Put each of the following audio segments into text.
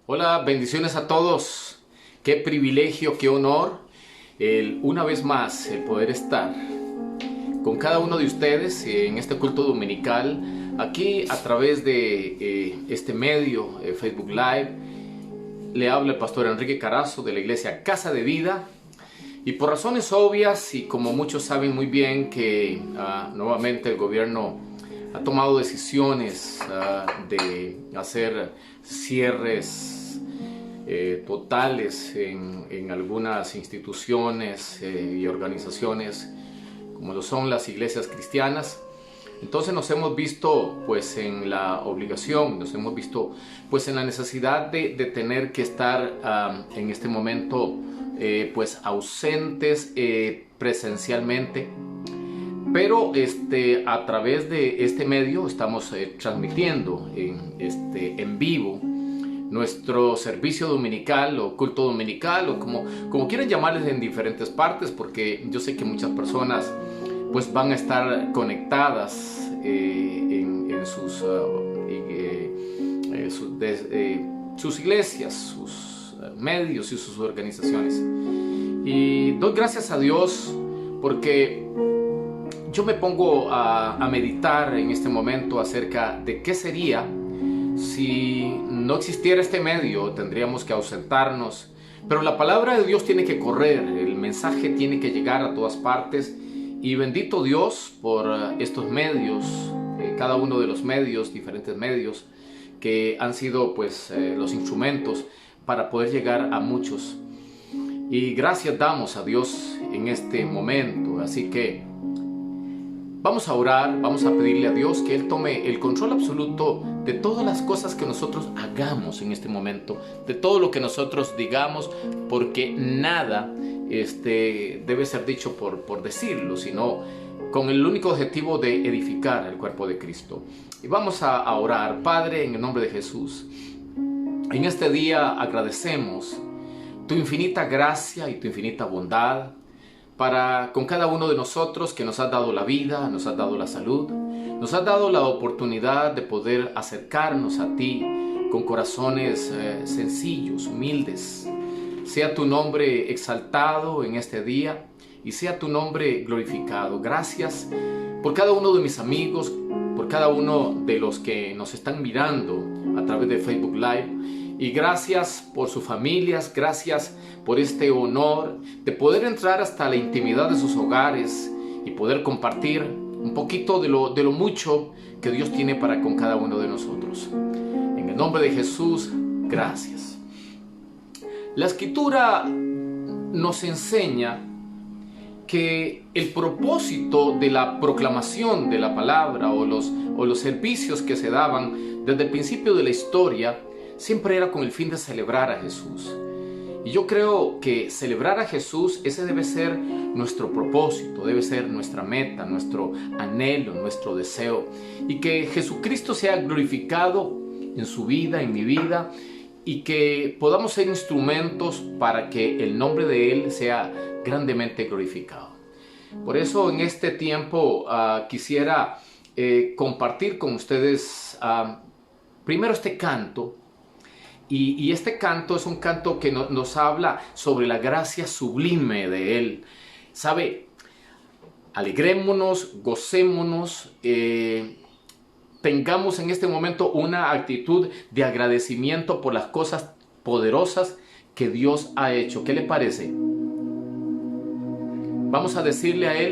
Hola, bendiciones a todos. Qué privilegio, qué honor, una vez más, el poder estar con cada uno de ustedes en este culto dominical, aquí a través de este medio, Facebook Live. Le habla el pastor Enrique Carazo de la iglesia Casa de Vida. Y por razones obvias, y como muchos saben muy bien que nuevamente el gobierno ha tomado decisiones de hacer cierres totales en algunas instituciones y organizaciones como lo son las iglesias cristianas. Entonces nos hemos visto pues en la obligación, nos hemos visto pues en la necesidad de tener que estar en este momento pues ausentes presencialmente, pero a través de este medio estamos transmitiendo en vivo nuestro servicio dominical o culto dominical, o como quieran llamarles en diferentes partes, porque yo sé que muchas personas pues van a estar conectadas en sus iglesias, sus medios y sus organizaciones. Y doy gracias a Dios porque yo me pongo a meditar en este momento acerca de qué sería si no existiera este medio. Tendríamos que ausentarnos, pero la palabra de Dios tiene que correr, el mensaje tiene que llegar a todas partes. Y bendito Dios por estos medios, cada uno de los medios, diferentes medios que han sido pues los instrumentos para poder llegar a muchos. Y gracias damos a Dios en este momento. Así que vamos a orar, vamos a pedirle a Dios que Él tome el control absoluto de todas las cosas que nosotros hagamos en este momento, de todo lo que nosotros digamos, porque nada debe ser dicho por decirlo, sino con el único objetivo de edificar el cuerpo de Cristo. Y vamos a orar. Padre, en el nombre de Jesús, en este día agradecemos tu infinita gracia y tu infinita bondad para con cada uno de nosotros, que nos has dado la vida, nos has dado la salud, nos has dado la oportunidad de poder acercarnos a ti con corazones sencillos, humildes. Sea tu nombre exaltado en este día y sea tu nombre glorificado. Gracias por cada uno de mis amigos, por cada uno de los que nos están mirando a través de Facebook Live. Y gracias por sus familias, gracias por este honor de poder entrar hasta la intimidad de sus hogares y poder compartir un poquito de lo mucho que Dios tiene para con cada uno de nosotros. En el nombre de Jesús, gracias. La Escritura nos enseña que el propósito de la proclamación de la palabra o los servicios que se daban desde el principio de la historia siempre era con el fin de celebrar a Jesús. Y yo creo que celebrar a Jesús, ese debe ser nuestro propósito, debe ser nuestra meta, nuestro anhelo, nuestro deseo. Y que Jesucristo sea glorificado en su vida, en mi vida, y que podamos ser instrumentos para que el nombre de Él sea grandemente glorificado. Por eso en este tiempo quisiera compartir con ustedes primero este canto. Y este canto es un canto que nos habla sobre la gracia sublime de Él. ¿Sabe? Alegrémonos, gocémonos, tengamos en este momento una actitud de agradecimiento por las cosas poderosas que Dios ha hecho. ¿Qué le parece? Vamos a decirle a Él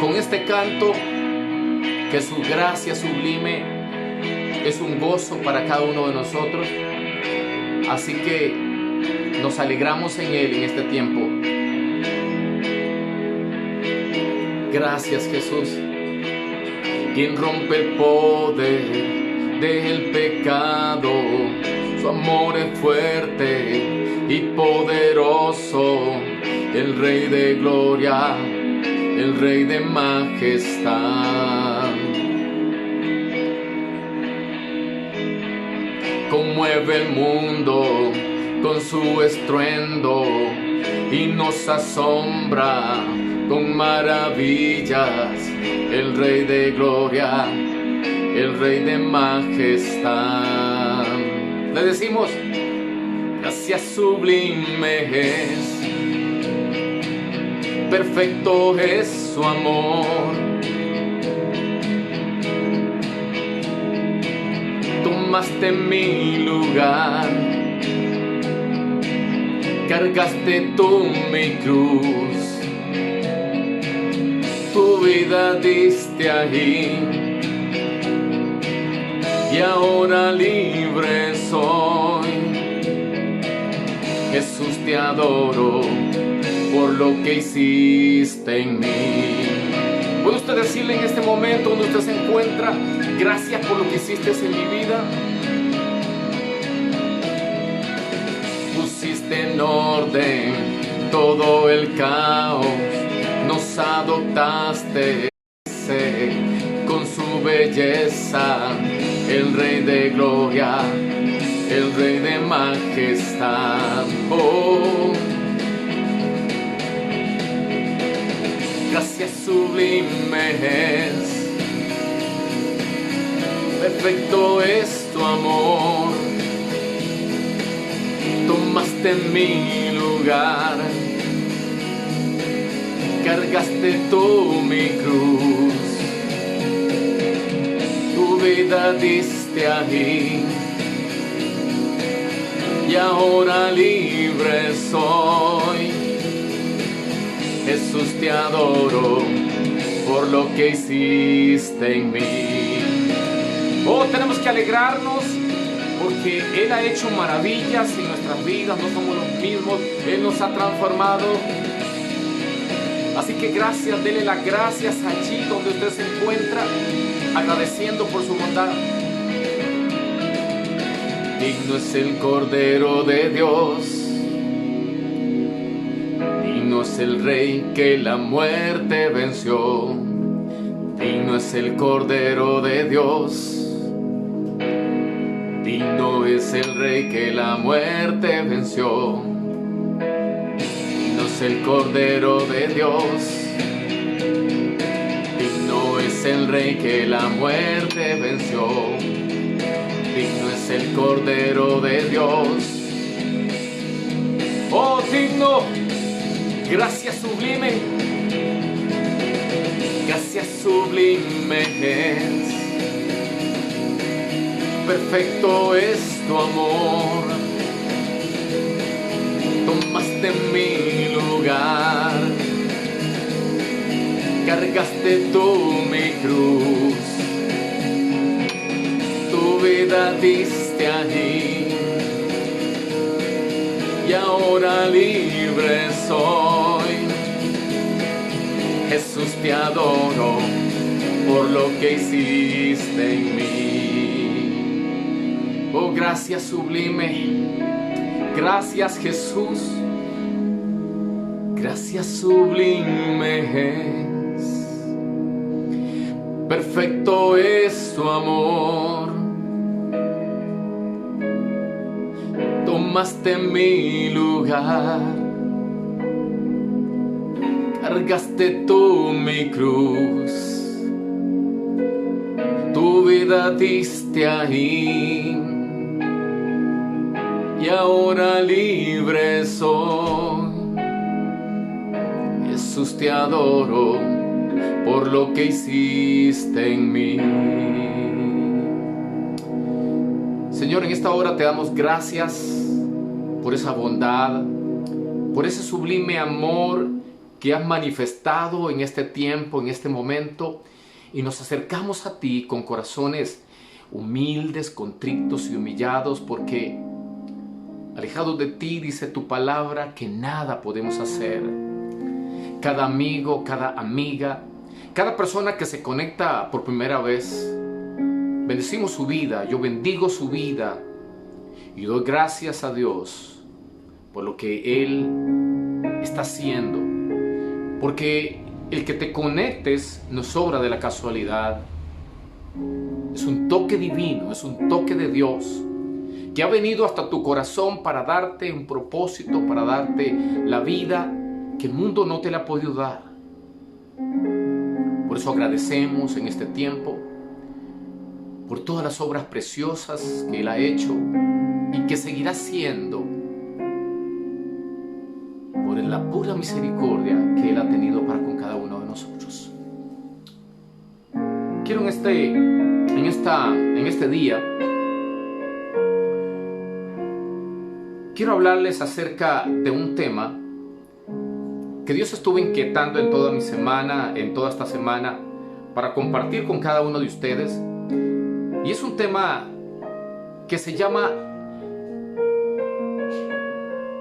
con este canto que su gracia sublime es un gozo para cada uno de nosotros. Así que nos alegramos en Él en este tiempo. Gracias, Jesús. Quien rompe el poder del pecado, su amor es fuerte y poderoso, el Rey de gloria, el Rey de majestad. Conmueve el mundo con su estruendo y nos asombra con maravillas, el Rey de gloria, el Rey de majestad. Le decimos, gracias sublime es, perfecto es su amor. Tomaste mi lugar, cargaste tú mi cruz, tu vida diste ahí, y ahora libre soy. Jesús, te adoro por lo que hiciste en mí. ¿Puede usted decirle en este momento donde usted se encuentra, gracias por lo que hiciste en mi vida? Pusiste en orden todo el caos, nos adoptaste con su belleza, el Rey de gloria, el Rey de majestad. Oh, gracias sublime es, perfecto es tu amor. Tomaste mi lugar, cargaste tú mi cruz, tu vida diste ahí, y ahora libre soy. Jesús, te adoro por lo que hiciste en mí. Oh, tenemos que alegrarnos porque Él ha hecho maravillas en nuestras vidas, no somos los mismos, Él nos ha transformado. Así que gracias, dele las gracias allí donde usted se encuentra, agradeciendo por su bondad. Digno es el Cordero de Dios, digno es el Rey que la muerte venció. Digno es el Cordero de Dios, digno es el Rey que la muerte venció. Digno es el Cordero de Dios, digno es el Rey que la muerte venció. Digno es el Cordero de Dios. Oh, digno. Gracias sublime. Gracias sublime es, perfecto es tu amor. Tomaste mi lugar, cargaste tú mi cruz, tu vida diste allí, y ahora libre soy. Jesús, te adoro por lo que hiciste en mí. Oh, gracias sublime, gracias Jesús, gracias sublime es, perfecto es tu amor. Tomaste mi lugar, cargaste tú mi cruz, tu vida diste ahí, y ahora libre soy. Jesús, te adoro por lo que hiciste en mí. Señor, en esta hora te damos gracias por esa bondad, por ese sublime amor que has manifestado en este tiempo, en este momento, y nos acercamos a ti con corazones humildes, contritos y humillados, porque alejados de ti, dice tu palabra, que nada podemos hacer. Cada amigo, cada amiga, cada persona que se conecta por primera vez, bendecimos su vida, yo bendigo su vida y doy gracias a Dios por lo que Él está haciendo, porque el que te conectes no es obra de la casualidad, es un toque divino, es un toque de Dios que ha venido hasta tu corazón para darte un propósito, para darte la vida que el mundo no te la ha podido dar. Por eso agradecemos en este tiempo por todas las obras preciosas que Él ha hecho, y que seguirá siendo por la pura misericordia que Él ha tenido para con cada uno de nosotros. Quiero en este día, quiero hablarles acerca de un tema que Dios estuvo inquietando en toda esta semana, para compartir con cada uno de ustedes. Y es un tema que se llama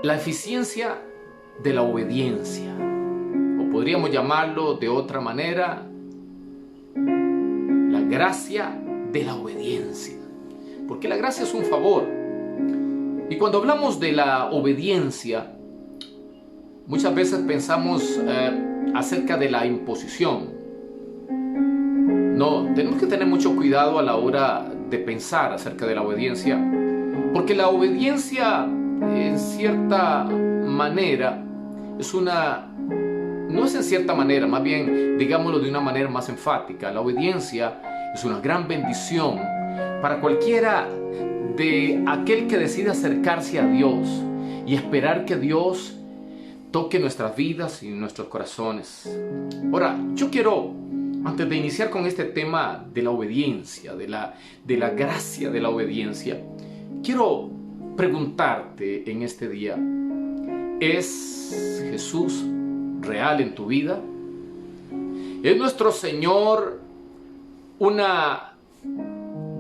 la eficiencia de la obediencia, o podríamos llamarlo de otra manera, la gracia de la obediencia, porque la gracia es un favor. Y cuando hablamos de la obediencia, muchas veces pensamos acerca de la imposición. No, tenemos que tener mucho cuidado a la hora de pensar acerca de la obediencia, porque la obediencia, en cierta manera, no es en cierta manera, más bien digámoslo de una manera más enfática. La obediencia es una gran bendición para cualquiera de aquel que decide acercarse a Dios y esperar que Dios toque nuestras vidas y nuestros corazones. Ahora, yo quiero, antes de iniciar con este tema de la obediencia, de la gracia de la obediencia, quiero preguntarte en este día: ¿es Jesús real en tu vida? ¿Es nuestro Señor una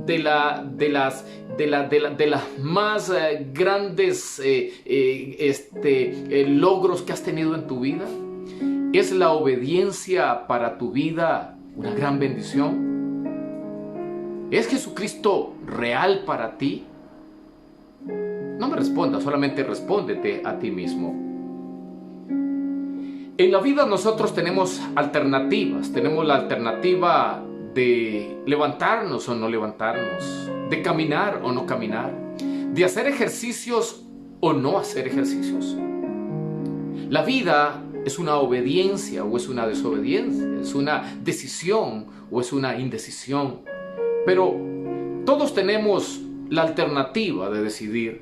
de las más grandes logros que has tenido en tu vida? ¿Es la obediencia para tu vida una gran bendición? ¿Es Jesucristo real para ti? No me respondas, solamente respóndete a ti mismo. En la vida nosotros tenemos alternativas. Tenemos la alternativa de levantarnos o no levantarnos, de caminar o no caminar, de hacer ejercicios o no hacer ejercicios. La vida es una obediencia o es una desobediencia, es una decisión o es una indecisión. Pero todos tenemos la alternativa de decidir.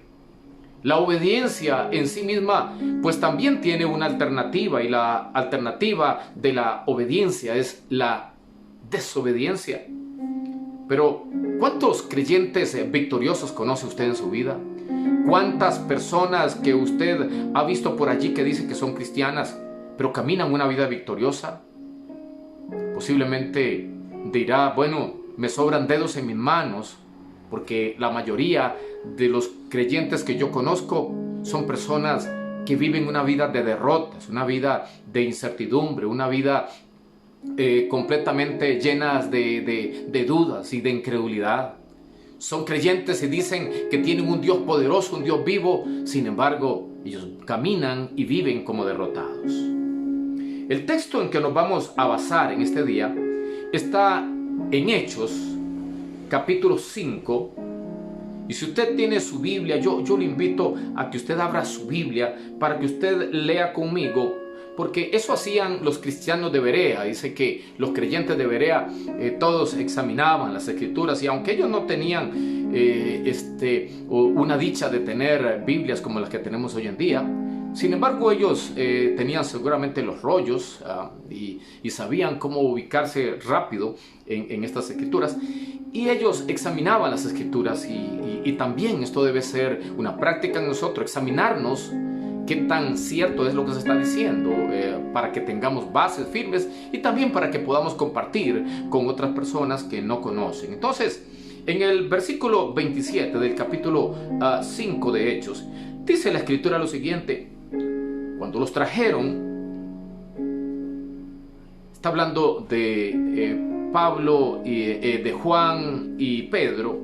La obediencia en sí misma pues también tiene una alternativa, y la alternativa de la obediencia es la desobediencia. Pero ¿cuántos creyentes victoriosos conoce usted en su vida? ¿Cuántas personas que usted ha visto por allí que dicen que son cristianas, pero caminan una vida victoriosa? Posiblemente dirá: bueno, me sobran dedos en mis manos, porque la mayoría de los creyentes que yo conozco son personas que viven una vida de derrotas, una vida de incertidumbre, una vida completamente llenas de dudas y de incredulidad. Son creyentes y dicen que tienen un Dios poderoso, un Dios vivo. Sin embargo, ellos caminan y viven como derrotados. El texto en que nos vamos a basar en este día está en Hechos, capítulo 5. Y si usted tiene su Biblia, yo le invito a que usted abra su Biblia para que usted lea conmigo, porque eso hacían los cristianos de Berea. Dice que los creyentes de Berea todos examinaban las escrituras, y aunque ellos no tenían una dicha de tener Biblias como las que tenemos hoy en día, sin embargo ellos tenían seguramente los rollos y sabían cómo ubicarse rápido en estas escrituras, y ellos examinaban las escrituras, y también esto debe ser una práctica en nosotros, examinarnos qué tan cierto es lo que se está diciendo, para que tengamos bases firmes y también para que podamos compartir con otras personas que no conocen. Entonces, en el versículo 27 del capítulo 5 de Hechos, dice la escritura lo siguiente: cuando los trajeron, está hablando de Pablo, de Juan y Pedro.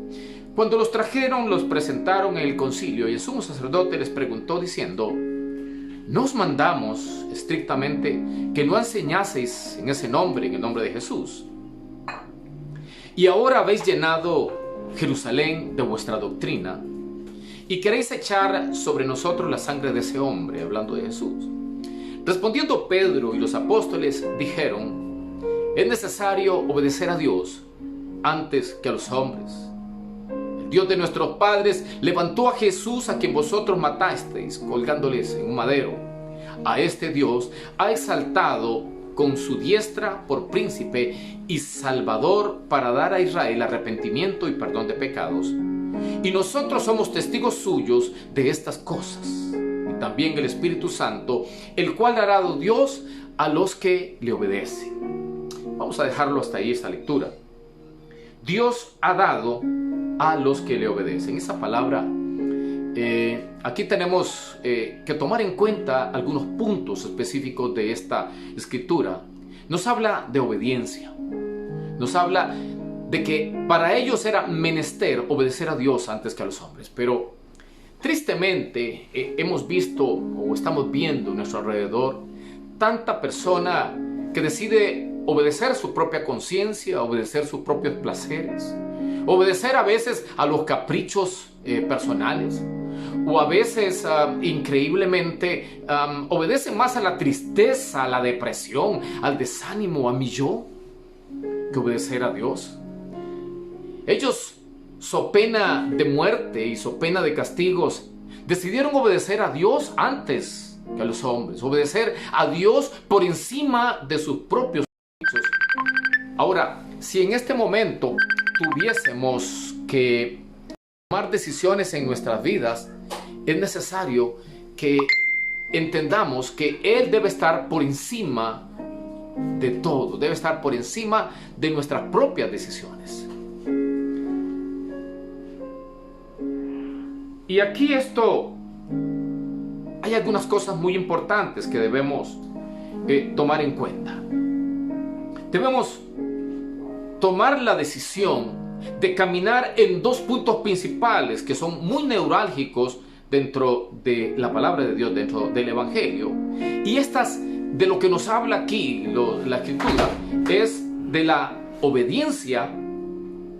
Cuando los trajeron, los presentaron en el concilio, y el sumo sacerdote les preguntó diciendo: ¿no os mandamos estrictamente que no enseñaseis en ese nombre, en el nombre de Jesús? Y ahora habéis llenado Jerusalén de vuestra doctrina, y queréis echar sobre nosotros la sangre de ese hombre, hablando de Jesús. Respondiendo Pedro y los apóstoles dijeron: es necesario obedecer a Dios antes que a los hombres. El Dios de nuestros padres, levantó a Jesús, a quien vosotros matasteis, colgándoles en un madero. A este Dios ha exaltado con su diestra por príncipe y salvador para dar a Israel arrepentimiento y perdón de pecados. Y nosotros somos testigos suyos de estas cosas. Y también el Espíritu Santo, el cual ha dado Dios a los que le obedecen. Vamos a dejarlo hasta ahí esta lectura. Dios ha dado a los que le obedecen. Esa palabra, aquí tenemos que tomar en cuenta algunos puntos específicos de esta escritura. Nos habla de obediencia. Nos habla de que para ellos era menester obedecer a Dios antes que a los hombres. Pero tristemente hemos visto o estamos viendo a nuestro alrededor tanta persona que decide obedecer su propia conciencia, obedecer sus propios placeres, obedecer a veces a los caprichos personales, o a veces increíblemente obedecen más a la tristeza, a la depresión, al desánimo, a mi yo, que obedecer a Dios. Ellos, so pena de muerte y so pena de castigos, decidieron obedecer a Dios antes que a los hombres, obedecer a Dios por encima de sus propios caprichos. Ahora, si en este momento tuviésemos que tomar decisiones en nuestras vidas, es necesario que entendamos que Él debe estar por encima de todo, debe estar por encima de nuestras propias decisiones. Y aquí hay algunas cosas muy importantes que debemos tomar en cuenta. Debemos tomar la decisión de caminar en dos puntos principales que son muy neurálgicos dentro de la palabra de Dios, dentro del Evangelio. Y de lo que nos habla aquí la Escritura, es de la obediencia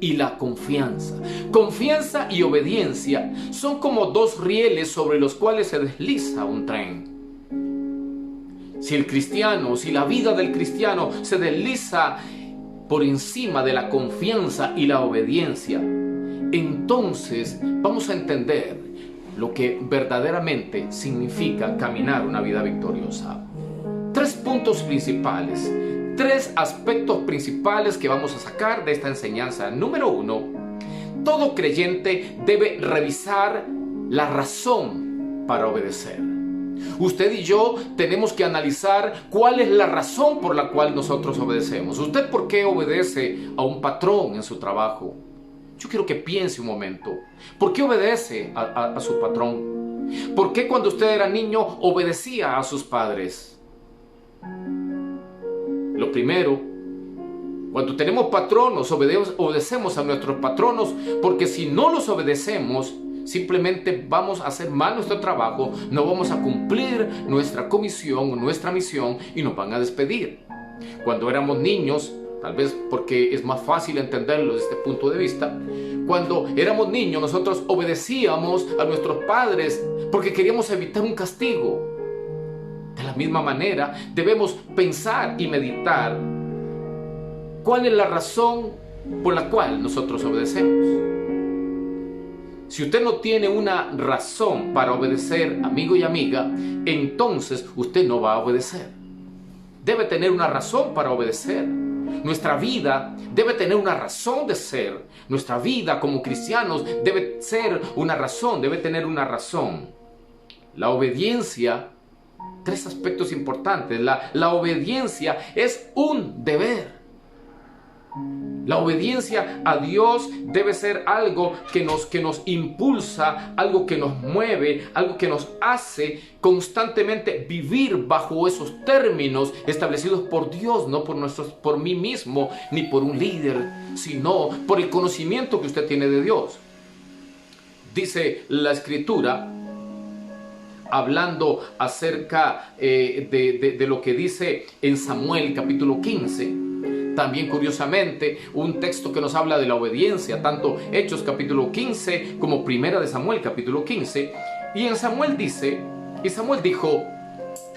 y la confianza. Confianza y obediencia son como dos rieles sobre los cuales se desliza un tren. Si la vida del cristiano se desliza por encima de la confianza y la obediencia, entonces vamos a entender lo que verdaderamente significa caminar una vida victoriosa. Tres puntos principales, tres aspectos principales que vamos a sacar de esta enseñanza. Número uno, todo creyente debe revisar la razón para obedecer. Usted y yo tenemos que analizar cuál es la razón por la cual nosotros obedecemos. ¿Usted por qué obedece a un patrón en su trabajo? Yo quiero que piense un momento. ¿Por qué obedece a su patrón? ¿Por qué cuando usted era niño obedecía a sus padres? Lo primero, cuando tenemos patronos, obedecemos a nuestros patronos, porque si no los obedecemos, simplemente vamos a hacer mal nuestro trabajo, no vamos a cumplir nuestra comisión o nuestra misión y nos van a despedir. Cuando éramos niños, tal vez porque es más fácil entenderlo desde este punto de vista, cuando éramos niños nosotros obedecíamos a nuestros padres porque queríamos evitar un castigo. De la misma manera, debemos pensar y meditar cuál es la razón por la cual nosotros obedecemos. Si usted no tiene una razón para obedecer, amigo y amiga, entonces usted no va a obedecer. Debe tener una razón para obedecer. Nuestra vida debe tener una razón de ser. Nuestra vida como cristianos debe ser una razón, debe tener una razón. La obediencia, tres aspectos importantes. La obediencia es un deber. La obediencia a Dios debe ser algo que nos impulsa, algo que nos mueve, algo que nos hace constantemente vivir bajo esos términos establecidos por Dios, no por mí mismo, ni por un líder, sino por el conocimiento que usted tiene de Dios. Dice la Escritura, hablando acerca de lo que dice en Samuel capítulo 15, también curiosamente un texto que nos habla de la obediencia, tanto Hechos capítulo 15 como Primera de Samuel capítulo 15, y en Samuel dice, y Samuel dijo,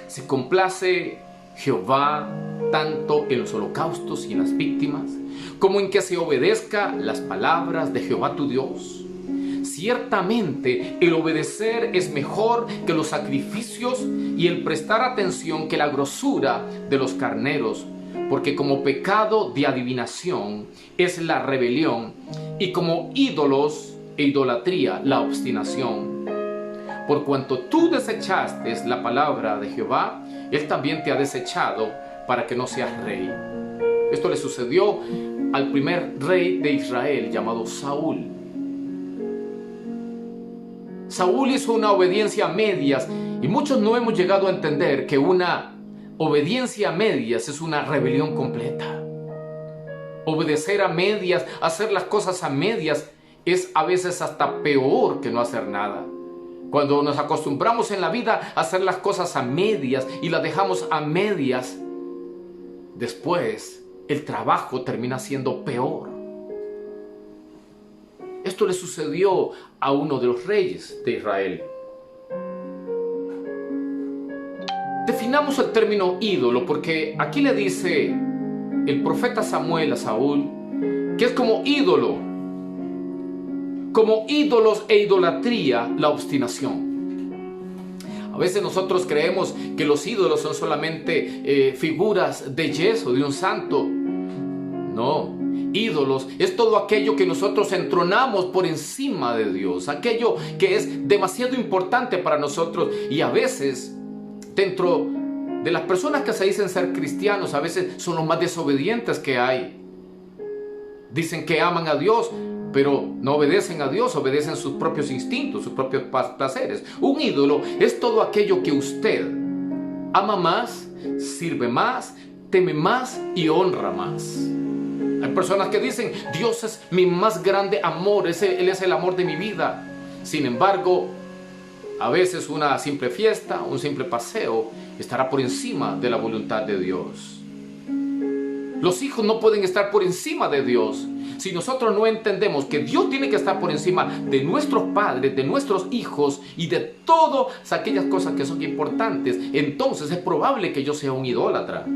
se complace Jehová tanto en los holocaustos y en las víctimas, como en que se obedezca las palabras de Jehová tu Dios. Ciertamente el obedecer es mejor que los sacrificios y el prestar atención que la grosura de los carneros, porque como pecado de adivinación es la rebelión y como ídolos e idolatría la obstinación. Por cuanto tú desechaste la palabra de Jehová, Él también te ha desechado para que no seas rey. Esto le sucedió al primer rey de Israel llamado Saúl. Saúl hizo una obediencia a medias y muchos no hemos llegado a entender que una obediencia a medias es una rebelión completa. Obedecer a medias, hacer las cosas a medias es a veces hasta peor que no hacer nada. Cuando nos acostumbramos en la vida a hacer las cosas a medias y las dejamos a medias, después el trabajo termina siendo peor. Esto le sucedió a uno de los reyes de Israel. Definamos el término ídolo porque aquí le dice el profeta Samuel a Saúl que es como ídolo. Como ídolos e idolatría, la obstinación. A veces nosotros creemos que los ídolos son solamente figuras de yeso, de un santo. No, ídolos es todo aquello que nosotros entronamos por encima de Dios, aquello que es demasiado importante para nosotros. Y a veces, dentro de las personas que se dicen ser cristianos, a veces son los más desobedientes que hay. Dicen que aman a Dios, pero no obedecen a Dios, obedecen sus propios instintos, sus propios placeres. Un ídolo es todo aquello que usted ama más, sirve más, teme más y honra más. Hay personas que dicen, Dios es mi más grande amor, Él es el amor de mi vida. Sin embargo, a veces una simple fiesta, un simple paseo, estará por encima de la voluntad de Dios. Los hijos no pueden estar por encima de Dios. Si nosotros no entendemos que Dios tiene que estar por encima de nuestros padres, de nuestros hijos y de todas aquellas cosas que son importantes, entonces es probable que yo sea un idólatra.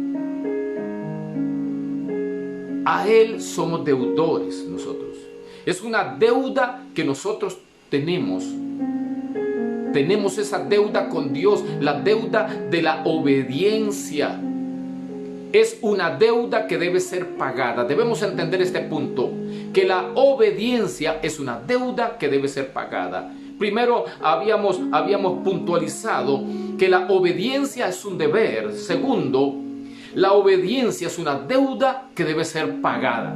A Él somos deudores nosotros. Es una deuda que nosotros tenemos. Tenemos esa deuda con Dios, la deuda de la obediencia. Es una deuda que debe ser pagada. Debemos entender este punto, que la obediencia es una deuda que debe ser pagada. Primero habíamos puntualizado que la obediencia es un deber. Segundo, la obediencia es una deuda que debe ser pagada.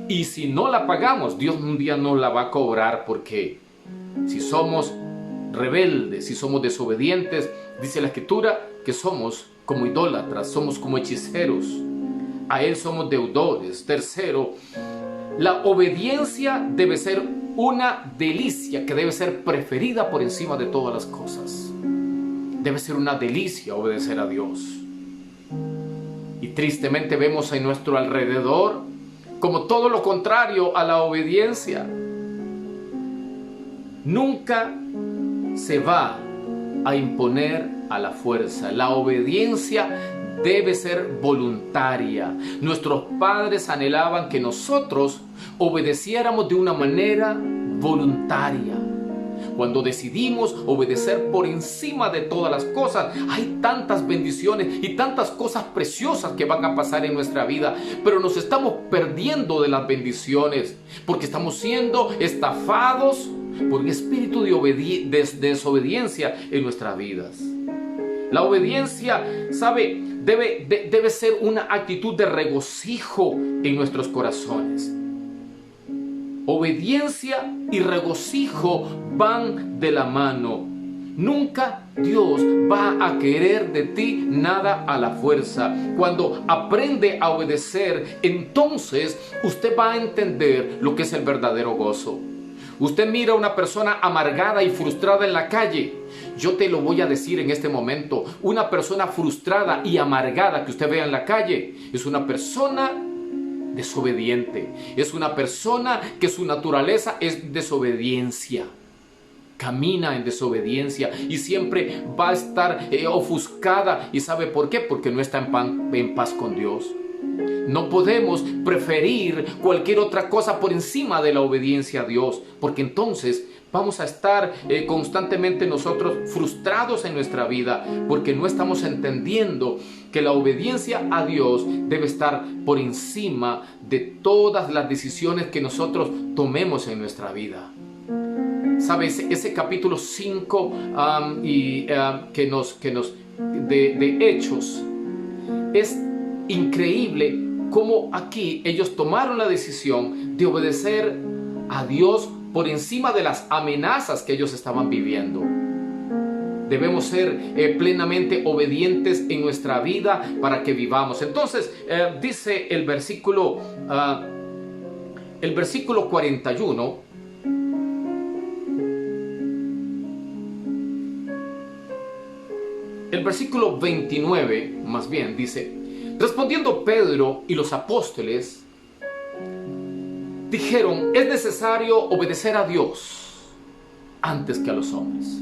Y si no la pagamos, Dios un día no la va a cobrar, porque si somos rebeldes, si somos desobedientes, dice la Escritura que somos como idólatras, somos como hechiceros. A Él somos deudores. Tercero, la obediencia debe ser una delicia que debe ser preferida por encima de todas las cosas. Debe ser una delicia obedecer a Dios. Y tristemente vemos en nuestro alrededor como todo lo contrario a la obediencia. Nunca se va a imponer a la fuerza. La obediencia debe ser voluntaria. Nuestros padres anhelaban que nosotros obedeciéramos de una manera voluntaria. Cuando decidimos obedecer por encima de todas las cosas, hay tantas bendiciones y tantas cosas preciosas que van a pasar en nuestra vida, pero nos estamos perdiendo de las bendiciones porque estamos siendo estafados por un espíritu de desobediencia en nuestras vidas. La obediencia, ¿sabe? Debe ser una actitud de regocijo en nuestros corazones. Obediencia y regocijo van de la mano. Nunca Dios va a querer de ti nada a la fuerza. Cuando aprende a obedecer, entonces usted va a entender lo que es el verdadero gozo. Usted mira a una persona amargada y frustrada en la calle. Yo te lo voy a decir en este momento. Una persona frustrada y amargada que usted vea en la calle es una persona desobediente. Es una persona que su naturaleza es desobediencia. Camina en desobediencia y siempre va a estar ofuscada. ¿Y sabe por qué? Porque no está en paz con Dios. No podemos preferir cualquier otra cosa por encima de la obediencia a Dios, porque entonces vamos a estar constantemente nosotros frustrados en nuestra vida, porque no estamos entendiendo que la obediencia a Dios debe estar por encima de todas las decisiones que nosotros tomemos en nuestra vida. ¿Sabes? Ese capítulo 5 de Hechos, es increíble cómo aquí ellos tomaron la decisión de obedecer a Dios por encima de las amenazas que ellos estaban viviendo. Debemos ser plenamente obedientes en nuestra vida para que vivamos. Entonces dice el versículo 41, el versículo 29 más bien dice: respondiendo Pedro y los apóstoles dijeron, es necesario obedecer a Dios antes que a los hombres.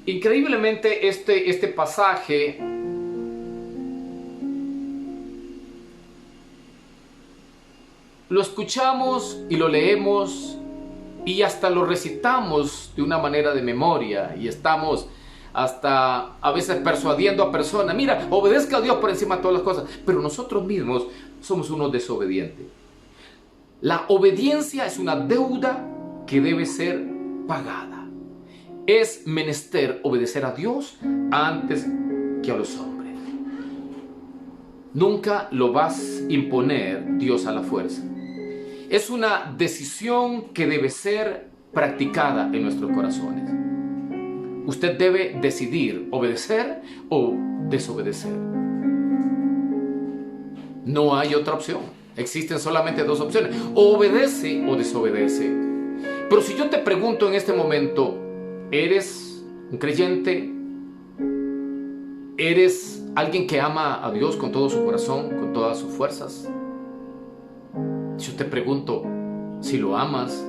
Increíblemente este pasaje lo escuchamos y lo leemos y hasta lo recitamos de una manera de memoria, y estamos hasta a veces persuadiendo a personas: mira, obedezca a Dios por encima de todas las cosas. Pero nosotros mismos somos unos desobedientes. La obediencia es una deuda que debe ser pagada. Es menester obedecer a Dios antes que a los hombres. Nunca lo vas a imponer Dios a la fuerza. Es una decisión que debe ser practicada en nuestros corazones. Usted debe decidir obedecer o desobedecer. No hay otra opción. Existen solamente dos opciones: o obedece o desobedece. Pero si yo te pregunto en este momento, ¿eres un creyente? ¿Eres alguien que ama a Dios con todo su corazón, con todas sus fuerzas? Si yo te pregunto, si lo amas,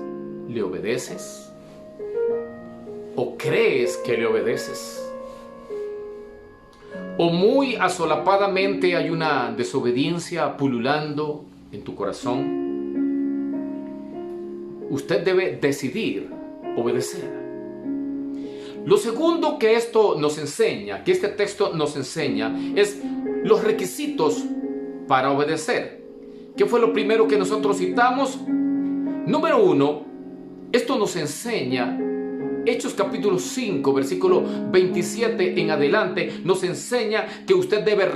¿le obedeces? ¿O crees que le obedeces? ¿O muy asolapadamente hay una desobediencia pululando en tu corazón? Usted debe decidir obedecer. Lo segundo que esto nos enseña, que este texto nos enseña, es los requisitos para obedecer. ¿Qué fue lo primero que nosotros citamos? Número 1, esto nos enseña, Hechos capítulo 5, versículo 27 en adelante, nos enseña que usted debe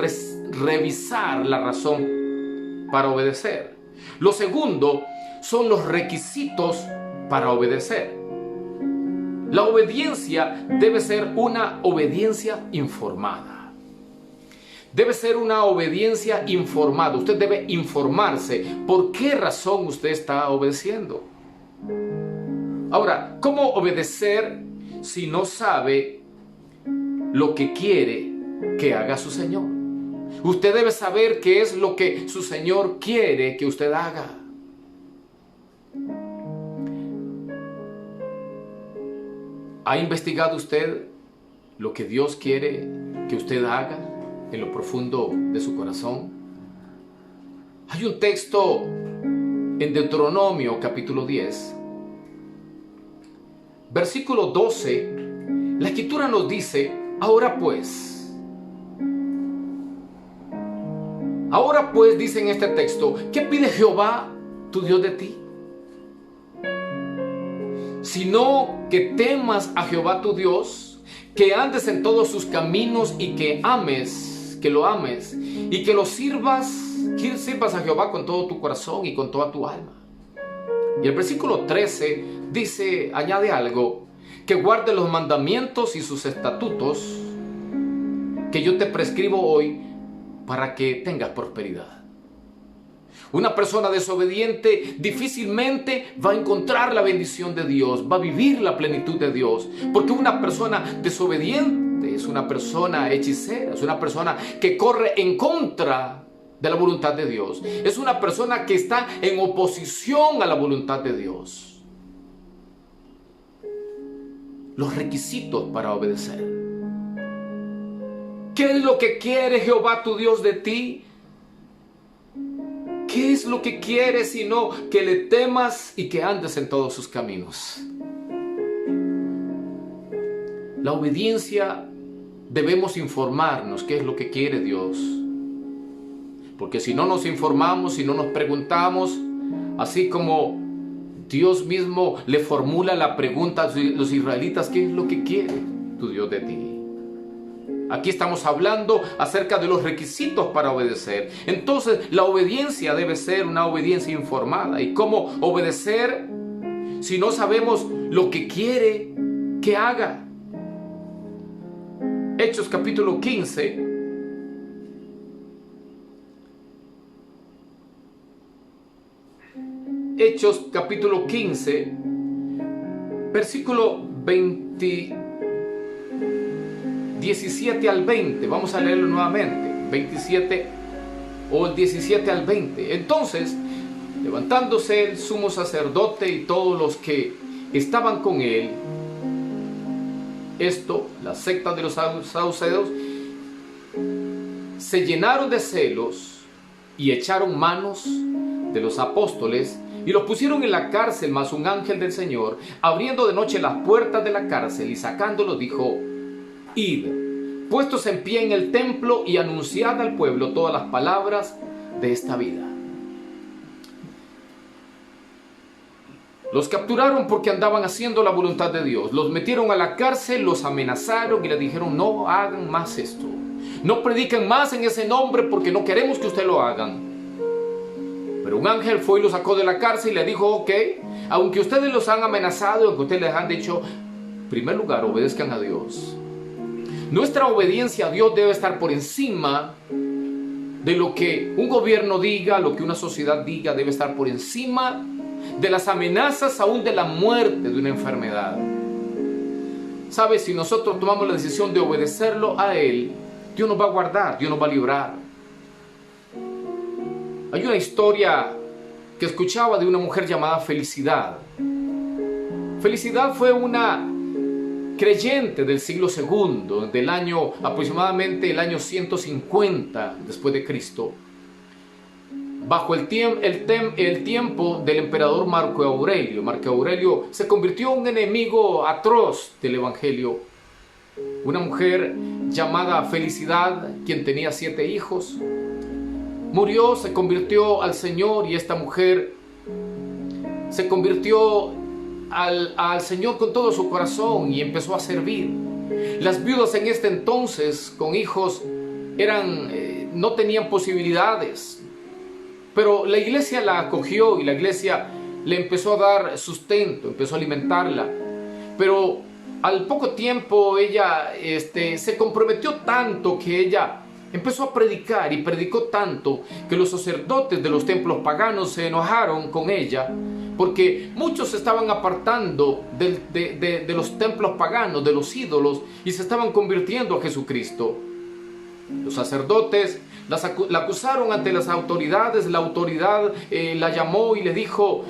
revisar la razón para obedecer. Lo segundo son los requisitos para obedecer. La obediencia debe ser una obediencia informada. Debe ser una obediencia informada. Usted debe informarse por qué razón usted está obedeciendo. Ahora, ¿cómo obedecer si no sabe lo que quiere que haga su Señor? Usted debe saber qué es lo que su Señor quiere que usted haga. ¿Ha investigado usted lo que Dios quiere que usted haga en lo profundo de su corazón? Hay un texto en Deuteronomio capítulo 10, versículo 12. La Escritura nos dice: ahora pues, dice en este texto, ¿qué pide Jehová tu Dios de ti? Sino que temas a Jehová tu Dios, que andes en todos sus caminos y que lo ames y que sirvas a Jehová con todo tu corazón y con toda tu alma. Y el versículo 13 dice, añade algo: que guarde los mandamientos y sus estatutos que yo te prescribo hoy para que tengas prosperidad. Una persona desobediente difícilmente va a encontrar la bendición de Dios, va a vivir la plenitud de Dios, porque una persona desobediente es una persona hechicera, es una persona que corre en contra de la voluntad de Dios, es una persona que está en oposición a la voluntad de Dios. Los requisitos para obedecer. ¿Qué es lo que quiere Jehová tu Dios de ti? ¿Qué es lo que quiere sino que le temas y que andes en todos sus caminos? La obediencia, debemos informarnos qué es lo que quiere Dios. Porque si no nos informamos, si no nos preguntamos, así como Dios mismo le formula la pregunta a los israelitas, ¿qué es lo que quiere tu Dios de ti? Aquí estamos hablando acerca de los requisitos para obedecer. Entonces, la obediencia debe ser una obediencia informada. ¿Y cómo obedecer si no sabemos lo que quiere que haga? Hechos capítulo 15. Hechos capítulo 15, versículo 17 al 20. Vamos a leerlo nuevamente. 27 o el 17 al 20. Entonces, levantándose el sumo sacerdote y todos los que estaban con él, la secta de los saduceos, se llenaron de celos y echaron manos de los apóstoles y los pusieron en la cárcel. Mas un ángel del Señor, abriendo de noche las puertas de la cárcel y sacándolos, dijo: id, puestos en pie en el templo, y anunciad al pueblo todas las palabras de esta vida. Los capturaron porque andaban haciendo la voluntad de Dios. Los metieron a la cárcel, los amenazaron y les dijeron: no hagan más esto. No prediquen más en ese nombre porque no queremos que ustedes lo hagan. Pero un ángel fue y lo sacó de la cárcel y le dijo: ok, aunque ustedes los han amenazado, aunque ustedes les han dicho, en primer lugar, obedezcan a Dios. Nuestra obediencia a Dios debe estar por encima de lo que un gobierno diga, lo que una sociedad diga. Debe estar por encima de las amenazas, aún de la muerte, de una enfermedad. ¿Sabes? Si nosotros tomamos la decisión de obedecerlo a Él, Dios nos va a guardar, Dios nos va a librar. Hay una historia que escuchaba de una mujer llamada Felicidad. Felicidad fue una creyente del siglo II, del año aproximadamente el año 150 después de Cristo, bajo el tiempo del emperador Marco Aurelio. Marco Aurelio se convirtió en un enemigo atroz del evangelio. Una mujer llamada Felicidad, quien tenía 7 hijos, murió, se convirtió al Señor, y esta mujer se convirtió al Señor con todo su corazón y empezó a servir. Las viudas en este entonces con hijos no tenían posibilidades, pero la iglesia la acogió y la iglesia le empezó a dar sustento, empezó a alimentarla. Pero al poco tiempo ella se comprometió tanto que ella empezó a predicar, y predicó tanto que los sacerdotes de los templos paganos se enojaron con ella, porque muchos se estaban apartando de los templos paganos, de los ídolos, y se estaban convirtiendo a Jesucristo. Los sacerdotes la acusaron ante las autoridades. La autoridad la llamó y le dijo: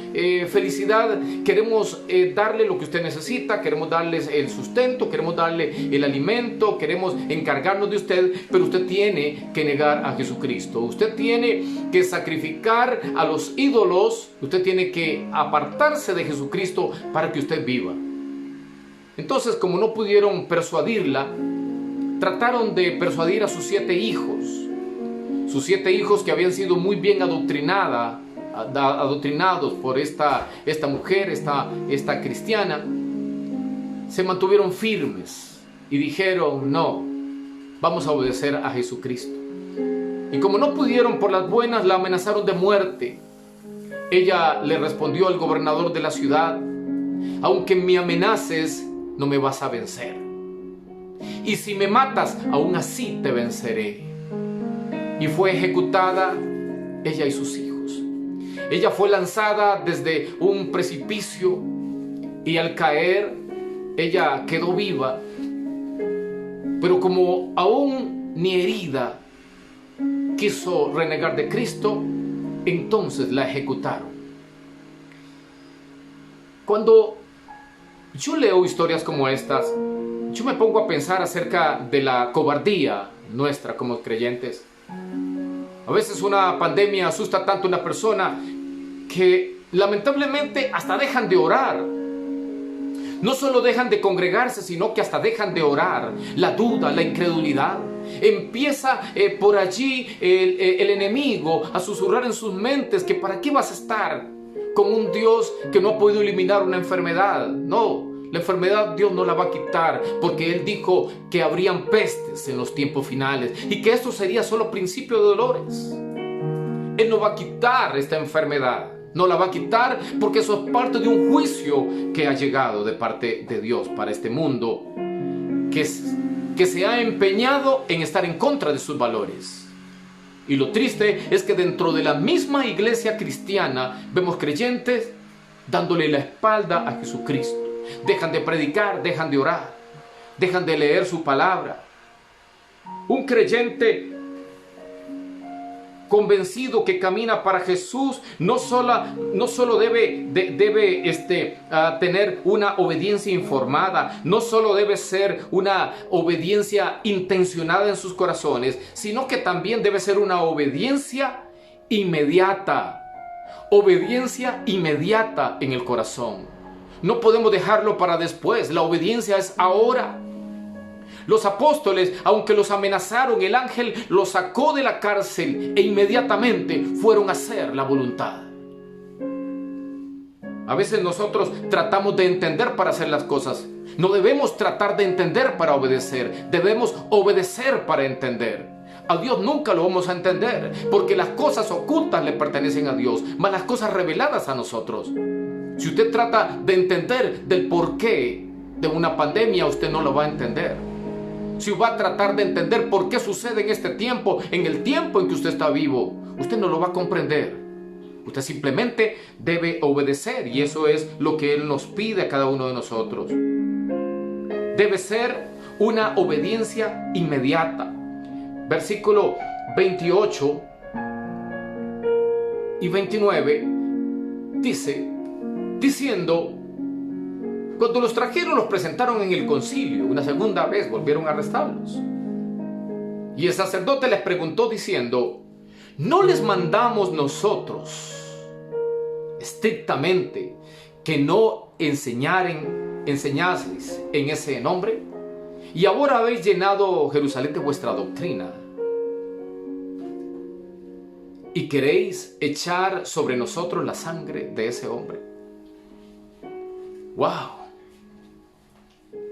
Felicidad, queremos darle lo que usted necesita, queremos darles el sustento, queremos darle el alimento, queremos encargarnos de usted, pero usted tiene que negar a Jesucristo, usted tiene que sacrificar a los ídolos, usted tiene que apartarse de Jesucristo para que usted viva. Entonces, como no pudieron persuadirla, trataron de persuadir a sus 7 hijos. Sus 7 hijos, que habían sido muy bien adoctrinados por esta mujer, esta cristiana, se mantuvieron firmes y dijeron: no, vamos a obedecer a Jesucristo. Y como no pudieron por las buenas, la amenazaron de muerte. Ella le respondió al gobernador de la ciudad: aunque me amenaces, no me vas a vencer. Y si me matas, aún así te venceré. Y fue ejecutada ella y sus hijos. Ella fue lanzada desde un precipicio, y al caer ella quedó viva, pero como aún ni herida quiso renegar de Cristo, entonces la ejecutaron. Cuando yo leo historias como estas, yo me pongo a pensar acerca de la cobardía nuestra como creyentes. A veces una pandemia asusta tanto a una persona que lamentablemente hasta dejan de orar. No solo dejan de congregarse, sino que hasta dejan de orar. La duda, la incredulidad. Empieza por allí el enemigo a susurrar en sus mentes que ¿para qué vas a estar con un Dios que no ha podido eliminar una enfermedad? No, la enfermedad Dios no la va a quitar, porque Él dijo que habrían pestes en los tiempos finales y que esto sería solo principio de dolores. Él no va a quitar esta enfermedad. No la va a quitar porque eso es parte de un juicio que ha llegado de parte de Dios para este mundo que se ha empeñado en estar en contra de sus valores. Y lo triste es que dentro de la misma iglesia cristiana vemos creyentes dándole la espalda a Jesucristo. Dejan de predicar, dejan de orar, dejan de leer su palabra. Un creyente convencido que camina para Jesús no solo debe tener una obediencia informada, no solo debe ser una obediencia intencionada en sus corazones, sino que también debe ser una obediencia inmediata. Obediencia inmediata en el corazón. No podemos dejarlo para después. La obediencia es ahora. Los apóstoles, aunque los amenazaron, el ángel los sacó de la cárcel e inmediatamente fueron a hacer la voluntad. A veces nosotros tratamos de entender para hacer las cosas. No debemos tratar de entender para obedecer. Debemos obedecer para entender. A Dios nunca lo vamos a entender, porque las cosas ocultas le pertenecen a Dios, mas las cosas reveladas a nosotros. Si usted trata de entender del porqué de una pandemia, usted no lo va a entender. Si va a tratar de entender por qué sucede en este tiempo, en el tiempo en que usted está vivo, usted no lo va a comprender. Usted simplemente debe obedecer, y eso es lo que Él nos pide a cada uno de nosotros. Debe ser una obediencia inmediata. Versículo 28 y 29 dice, diciendo: cuando los trajeron, los presentaron en el concilio. Una segunda vez volvieron a arrestarlos. Y el sacerdote les preguntó diciendo: ¿no les mandamos nosotros estrictamente que no enseñaseis en ese nombre? Y ahora habéis llenado Jerusalén de vuestra doctrina. ¿Y queréis echar sobre nosotros la sangre de ese hombre? ¡Wow!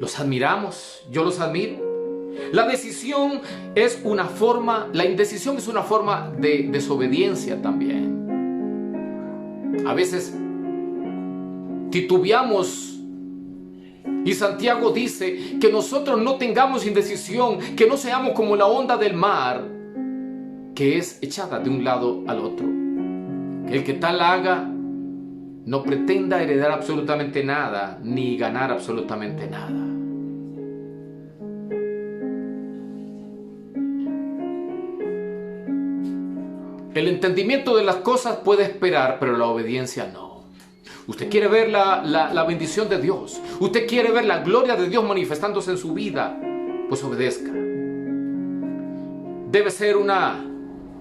Los admiramos, yo los admiro. La indecisión es una forma de desobediencia también. A veces titubeamos, y Santiago dice que nosotros no tengamos indecisión, que no seamos como la onda del mar, que es echada de un lado al otro. El que tal haga, no pretenda heredar absolutamente nada, ni ganar absolutamente nada. El entendimiento de las cosas puede esperar, pero la obediencia no. Usted quiere ver la bendición de Dios. Usted quiere ver la gloria de Dios manifestándose en su vida. Pues obedezca. Debe ser una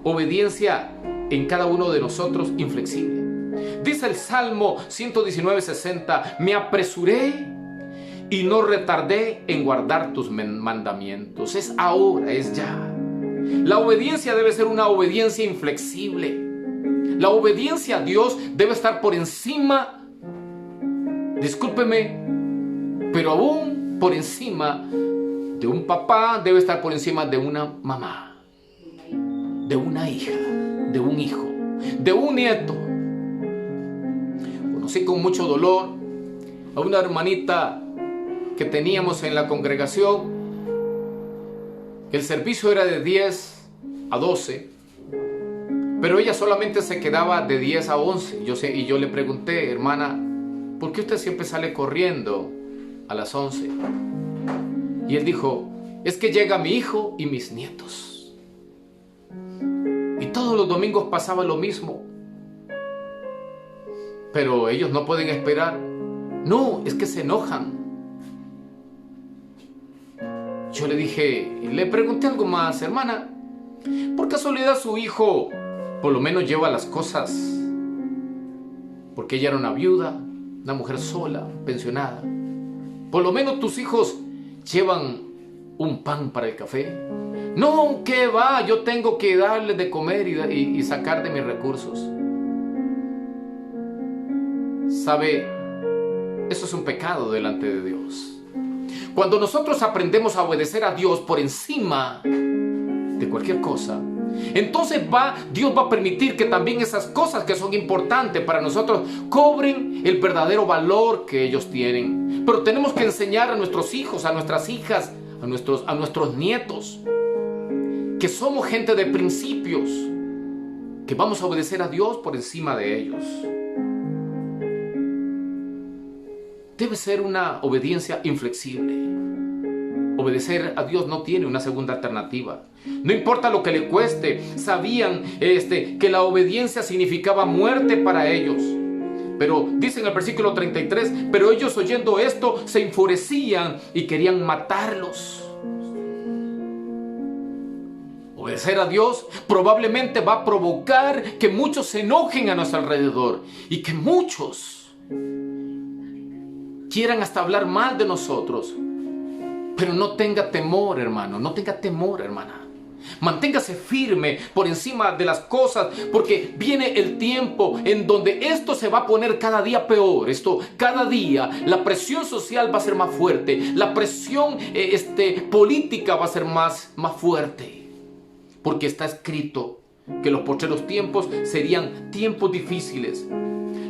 obediencia en cada uno de nosotros inflexible. Dice el Salmo 119:60: me apresuré y no retardé en guardar tus mandamientos. Es ahora, es ya. La obediencia debe ser una obediencia inflexible. La obediencia a Dios debe estar por encima, discúlpeme, pero aún por encima de un papá, debe estar por encima de una mamá, de una hija, de un hijo, de un nieto. Conocí con mucho dolor a una hermanita que teníamos en la congregación. El servicio era de 10 a 12, pero ella solamente se quedaba de 10 a 11. Y yo le pregunté: hermana, ¿por qué usted siempre sale corriendo a las 11? Y él dijo: es que llega mi hijo y mis nietos. Y todos los domingos pasaba lo mismo. Pero ellos no pueden esperar. No, es que se enojan. yo le dije, le pregunté algo más, hermana, ¿por casualidad su hijo por lo menos lleva las cosas? Porque ella era una viuda, una mujer sola, pensionada. Por lo menos tus hijos llevan un pan para el café. No, ¿qué va? Yo tengo que darles de comer y sacar de mis recursos. ¿Sabe? Eso es un pecado delante de Dios. Cuando nosotros aprendemos a obedecer a Dios por encima de cualquier cosa, entonces Dios va a permitir que también esas cosas que son importantes para nosotros cobren el verdadero valor que ellos tienen. Pero tenemos que enseñar a nuestros hijos, a nuestras hijas, a nuestros nietos, que somos gente de principios, que vamos a obedecer a Dios por encima de ellos. Debe ser una obediencia inflexible. Obedecer a Dios no tiene una segunda alternativa. No importa lo que le cueste. Sabían que la obediencia significaba muerte para ellos. Pero dice en el versículo 33, pero ellos oyendo esto se enfurecían y querían matarlos. Obedecer a Dios probablemente va a provocar que muchos se enojen a nuestro alrededor y que muchos quieran hasta hablar mal de nosotros. Pero no tenga temor, hermano, no tenga temor, hermana. Manténgase firme por encima de las cosas, porque viene el tiempo en donde esto se va a poner cada día peor. Cada día la presión social va a ser más fuerte, la presión política va a ser más fuerte. Porque está escrito que los postreros tiempos serían tiempos difíciles.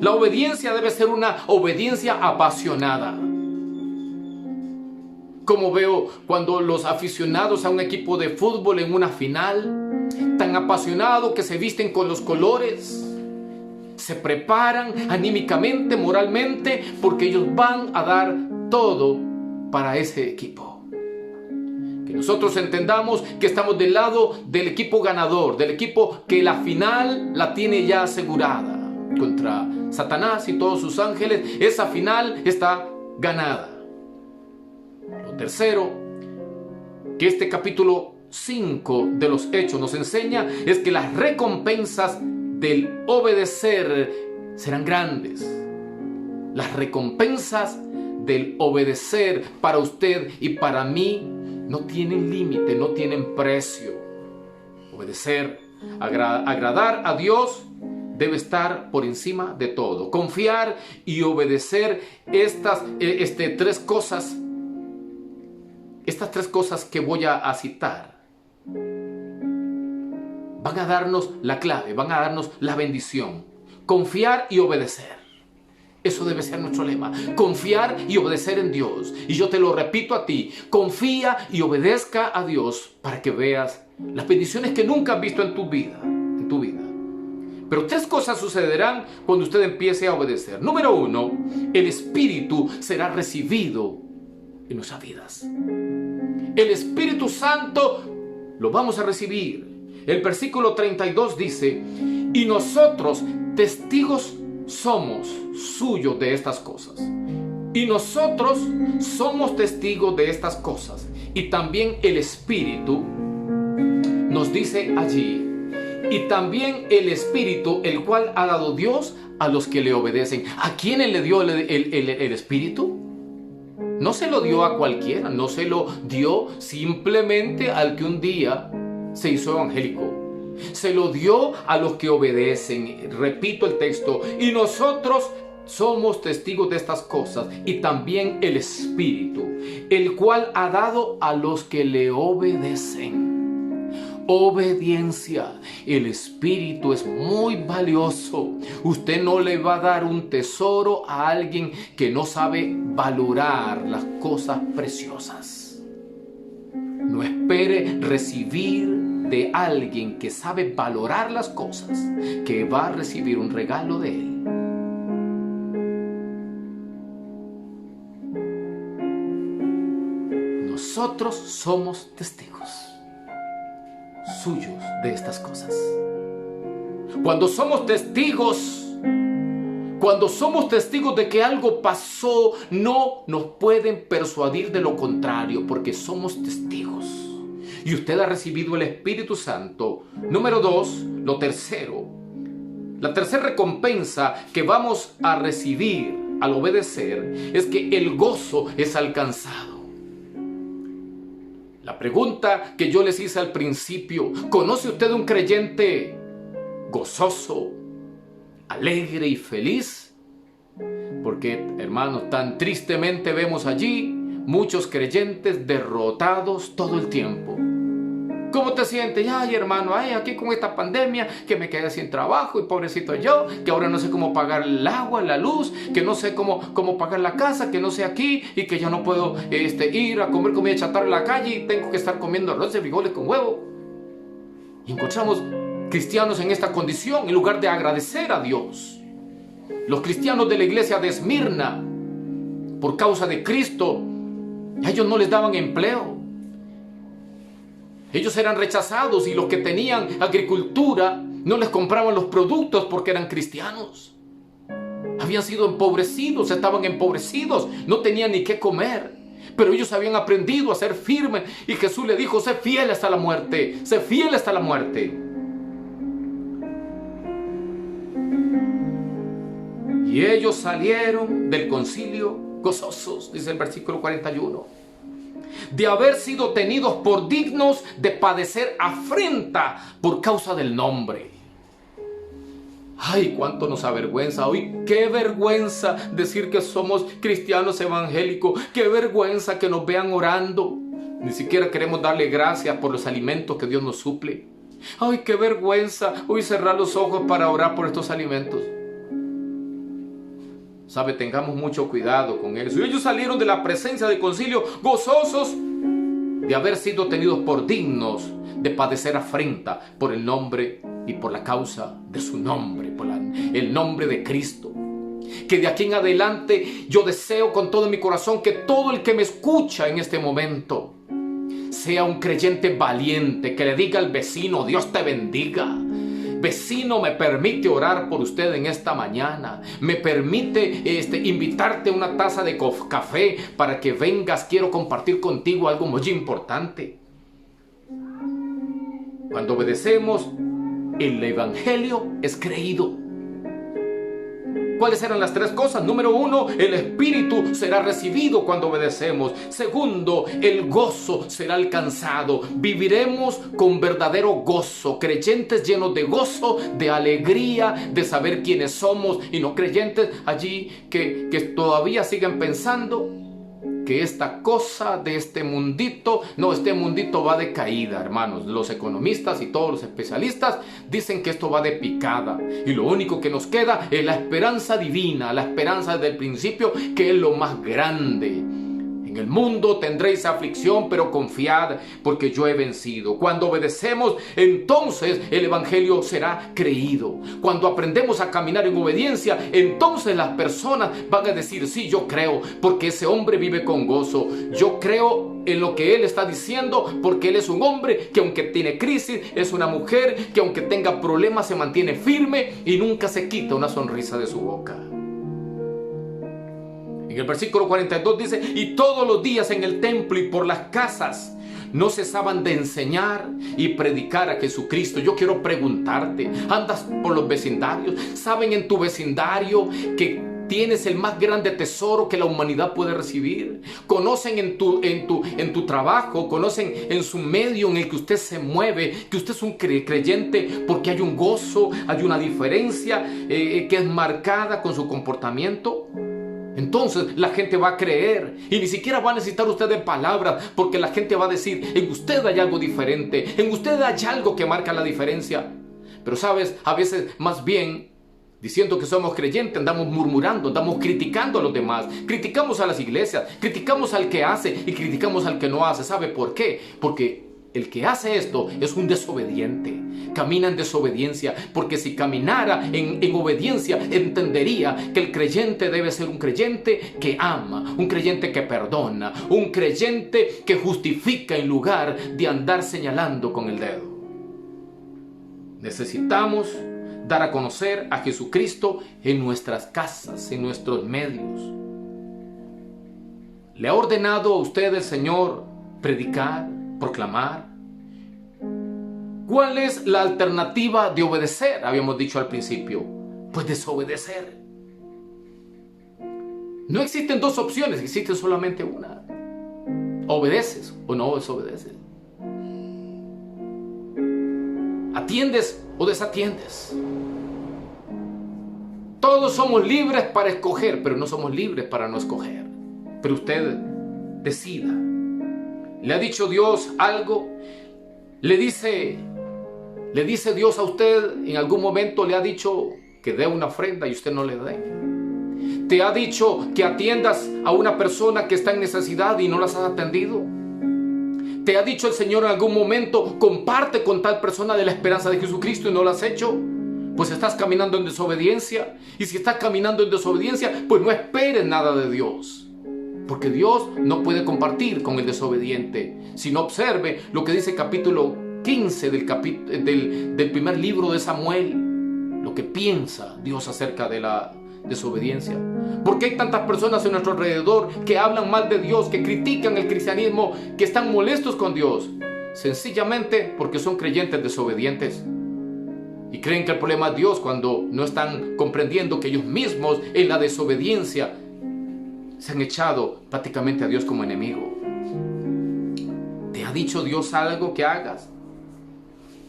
La obediencia debe ser una obediencia apasionada. Como veo cuando los aficionados a un equipo de fútbol en una final, tan apasionados que se visten con los colores, se preparan anímicamente, moralmente, porque ellos van a dar todo para ese equipo. Que nosotros entendamos que estamos del lado del equipo ganador, del equipo que la final la tiene ya asegurada. Contra Satanás y todos sus ángeles, esa final está ganada. Lo tercero que este capítulo 5 de los Hechos nos enseña es que las recompensas del obedecer serán grandes. Las recompensas del obedecer para usted y para mí no tienen límite, no tienen precio. Obedecer, agradar a Dios debe estar por encima de todo. Confiar y obedecer estas tres cosas que voy a citar van a darnos la clave, van a darnos la bendición. Confiar y obedecer. Eso debe ser nuestro lema. Confiar y obedecer en Dios. Y yo te lo repito a ti. Confía y obedezca a Dios para que veas las bendiciones que nunca has visto en tu vida. Pero tres cosas sucederán cuando usted empiece a obedecer. Número 1, el Espíritu será recibido en nuestras vidas. El Espíritu Santo lo vamos a recibir. El versículo 32 dice, y nosotros testigos somos suyos de estas cosas. Y nosotros somos testigos de estas cosas. Y también el Espíritu nos dice allí, y también el Espíritu, el cual ha dado Dios a los que le obedecen. ¿A quién le dio el Espíritu? No se lo dio a cualquiera, no se lo dio simplemente al que un día se hizo evangélico. Se lo dio a los que obedecen. Repito el texto, y nosotros somos testigos de estas cosas, y también el Espíritu, el cual ha dado a los que le obedecen. Obediencia. El Espíritu es muy valioso. Usted no le va a dar un tesoro a alguien que no sabe valorar las cosas preciosas. No espere recibir de alguien que sabe valorar las cosas, que va a recibir un regalo de él. Nosotros somos testigos suyos de estas cosas. Cuando somos testigos, Cuando somos testigos de que algo pasó, no nos pueden persuadir de lo contrario, porque somos testigos. Y usted ha recibido el Espíritu Santo. Número 2, lo tercero. La tercera recompensa que vamos a recibir al obedecer es que el gozo es alcanzado. La pregunta que yo les hice al principio: ¿conoce usted un creyente gozoso, alegre y feliz? Porque, hermanos, tan tristemente vemos allí muchos creyentes derrotados todo el tiempo. ¿Cómo te sientes? Ay, hermano, aquí con esta pandemia, que me quedé sin trabajo y pobrecito yo, que ahora no sé cómo pagar el agua, la luz, que no sé cómo pagar la casa, que no sé aquí, y que ya no puedo ir a comer comida chatarra en la calle y tengo que estar comiendo arroz de frijoles con huevo. Y encontramos cristianos en esta condición en lugar de agradecer a Dios. Los cristianos de la iglesia de Esmirna, por causa de Cristo, a ellos no les daban empleo. Ellos eran rechazados y los que tenían agricultura no les compraban los productos porque eran cristianos. Habían sido empobrecidos, estaban empobrecidos, no tenían ni qué comer. Pero ellos habían aprendido a ser firmes y Jesús le dijo: sé fiel hasta la muerte, sé fiel hasta la muerte. Y ellos salieron del concilio gozosos, dice el versículo 41. De haber sido tenidos por dignos de padecer afrenta por causa del nombre. Ay, cuánto nos avergüenza hoy. Qué vergüenza decir que somos cristianos evangélicos. Qué vergüenza que nos vean orando. Ni siquiera queremos darle gracias por los alimentos que Dios nos suple. Ay, qué vergüenza hoy cerrar los ojos para orar por estos alimentos. ¿Sabe? Tengamos mucho cuidado con eso. Y ellos salieron de la presencia del concilio gozosos de haber sido tenidos por dignos de padecer afrenta por el nombre y por la causa de su nombre, por el nombre de Cristo. Que de aquí en adelante yo deseo con todo mi corazón que todo el que me escucha en este momento sea un creyente valiente, que le diga al vecino: Dios te bendiga. Vecino, me permite orar por usted en esta mañana. Me permite invitarte a una taza de café para que vengas. Quiero compartir contigo algo muy importante. Cuando obedecemos, el evangelio es creído. ¿Cuáles eran las tres cosas? Número 1, el Espíritu será recibido cuando obedecemos. Segundo, el gozo será alcanzado. Viviremos con verdadero gozo. Creyentes llenos de gozo, de alegría, de saber quiénes somos. Y no creyentes allí que todavía siguen pensando que esta cosa de este mundito va de caída, hermanos. Los economistas y todos los especialistas dicen que esto va de picada. Y lo único que nos queda es la esperanza divina, la esperanza desde el principio, que es lo más grande. En el mundo tendréis aflicción, pero confiad, porque yo he vencido. Cuando obedecemos, entonces el evangelio será creído. Cuando aprendemos a caminar en obediencia, entonces las personas van a decir: sí, yo creo, porque ese hombre vive con gozo. Yo creo en lo que él está diciendo, porque él es un hombre que, aunque tiene crisis, es una mujer que, aunque tenga problemas, se mantiene firme y nunca se quita una sonrisa de su boca. En el versículo 42 dice: y todos los días en el templo y por las casas no cesaban de enseñar y predicar a Jesucristo. Yo quiero preguntarte, ¿andas por los vecindarios? ¿Saben en tu vecindario que tienes el más grande tesoro que la humanidad puede recibir? ¿Conocen en tu trabajo, conocen en su medio en el que usted se mueve, que usted es un creyente porque hay un gozo, hay una diferencia que es marcada con su comportamiento? Entonces la gente va a creer y ni siquiera va a necesitar usted de palabras, porque la gente va a decir: en usted hay algo diferente, en usted hay algo que marca la diferencia. Pero sabes, a veces más bien, diciendo que somos creyentes, andamos murmurando, andamos criticando a los demás, criticamos a las iglesias, criticamos al que hace y criticamos al que no hace. ¿Sabe por qué? Porque el que hace esto es un desobediente, camina en desobediencia, porque si caminara en obediencia entendería que el creyente debe ser un creyente que ama, un creyente que perdona, un creyente que justifica en lugar de andar señalando con el dedo. Necesitamos dar a conocer a Jesucristo en nuestras casas, en nuestros medios. ¿Le ha ordenado a usted el Señor predicar, proclamar? ¿Cuál es la alternativa de obedecer? Habíamos dicho al principio, pues desobedecer. No existen dos opciones, existe solamente una. ¿Obedeces o no desobedeces? ¿Atiendes o desatiendes? Todos somos libres para escoger, pero no somos libres para no escoger. Pero usted decida. ¿Le ha dicho Dios algo? ¿Le dice Dios a usted en algún momento, le ha dicho que dé una ofrenda y usted no le dé? ¿Te ha dicho que atiendas a una persona que está en necesidad y no las has atendido? ¿Te ha dicho el Señor en algún momento, comparte con tal persona de la esperanza de Jesucristo y no lo has hecho? Pues estás caminando en desobediencia. Y si estás caminando en desobediencia, pues no esperes nada de Dios. Porque Dios no puede compartir con el desobediente. Si no, observe lo que dice capítulo 15 del primer libro de Samuel. Lo que piensa Dios acerca de la desobediencia. ¿Por qué hay tantas personas en nuestro alrededor que hablan mal de Dios, que critican el cristianismo, que están molestos con Dios? Sencillamente porque son creyentes desobedientes. Y creen que el problema es Dios cuando no están comprendiendo que ellos mismos en la desobediencia se han echado prácticamente a Dios como enemigo. ¿Te ha dicho Dios algo que hagas?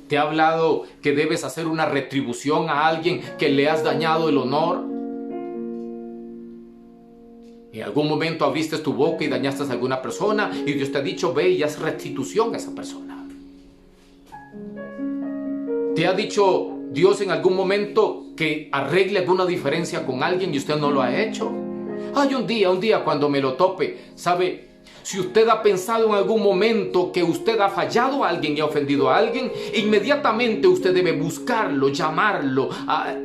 ¿Te ha hablado que debes hacer una retribución a alguien que le has dañado el honor? En algún momento abriste tu boca y dañaste a alguna persona y Dios te ha dicho, ve y haz restitución a esa persona. ¿Te ha dicho Dios en algún momento que arregle alguna diferencia con alguien y usted no lo ha hecho? Hay un día cuando me lo tope, ¿sabe? Si usted ha pensado en algún momento que usted ha fallado a alguien y ha ofendido a alguien, inmediatamente usted debe buscarlo, llamarlo,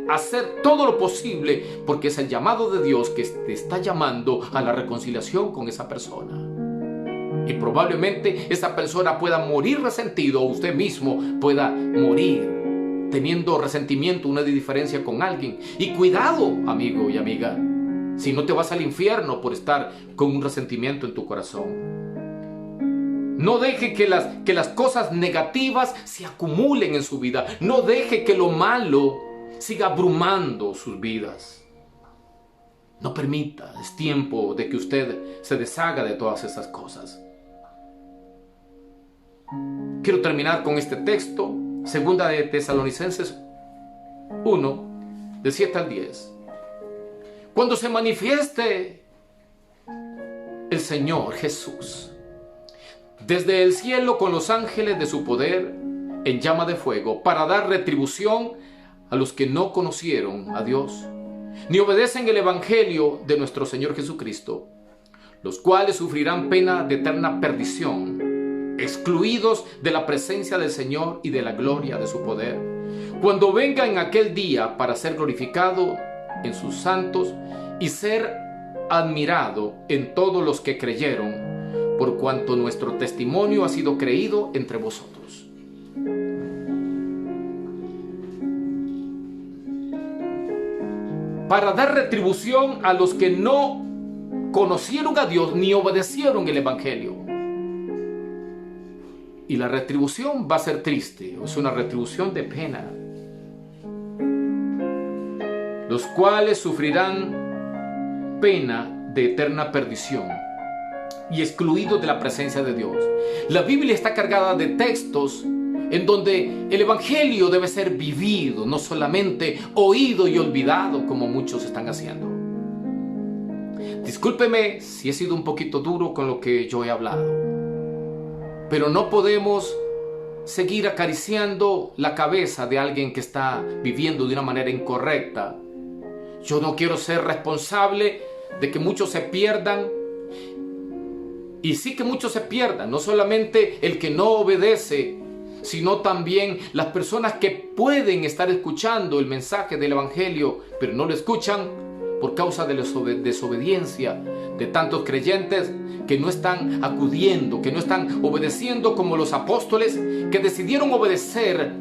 hacer todo lo posible, porque es el llamado de Dios que te está llamando a la reconciliación con esa persona. Y probablemente esa persona pueda morir resentido, o usted mismo pueda morir teniendo resentimiento, una diferencia con alguien. Y cuidado, amigo y amiga, si no te vas al infierno por estar con un resentimiento en tu corazón. No deje que las cosas negativas se acumulen en su vida. No deje que lo malo siga abrumando sus vidas. No permita, es tiempo de que usted se deshaga de todas esas cosas. Quiero terminar con este texto, segunda de Tesalonicenses 1, de 7 al 10. Cuando se manifieste el Señor Jesús desde el cielo con los ángeles de su poder en llama de fuego para dar retribución a los que no conocieron a Dios ni obedecen el evangelio de nuestro Señor Jesucristo, los cuales sufrirán pena de eterna perdición, excluidos de la presencia del Señor y de la gloria de su poder, cuando venga en aquel día para ser glorificado en sus santos y ser admirado en todos los que creyeron, por cuanto nuestro testimonio ha sido creído entre vosotros. Para dar retribución a los que no conocieron a Dios ni obedecieron el evangelio. Y la retribución va a ser triste, es una retribución de pena. Los cuales sufrirán pena de eterna perdición y excluidos de la presencia de Dios. La Biblia está cargada de textos en donde el evangelio debe ser vivido, no solamente oído y olvidado como muchos están haciendo. Discúlpeme si he sido un poquito duro con lo que yo he hablado, pero no podemos seguir acariciando la cabeza de alguien que está viviendo de una manera incorrecta. Yo no quiero ser responsable de que muchos se pierdan. Y sí que muchos se pierdan, no solamente el que no obedece, sino también las personas que pueden estar escuchando el mensaje del evangelio, pero no lo escuchan por causa de la desobediencia de tantos creyentes que no están acudiendo, que no están obedeciendo como los apóstoles que decidieron obedecer,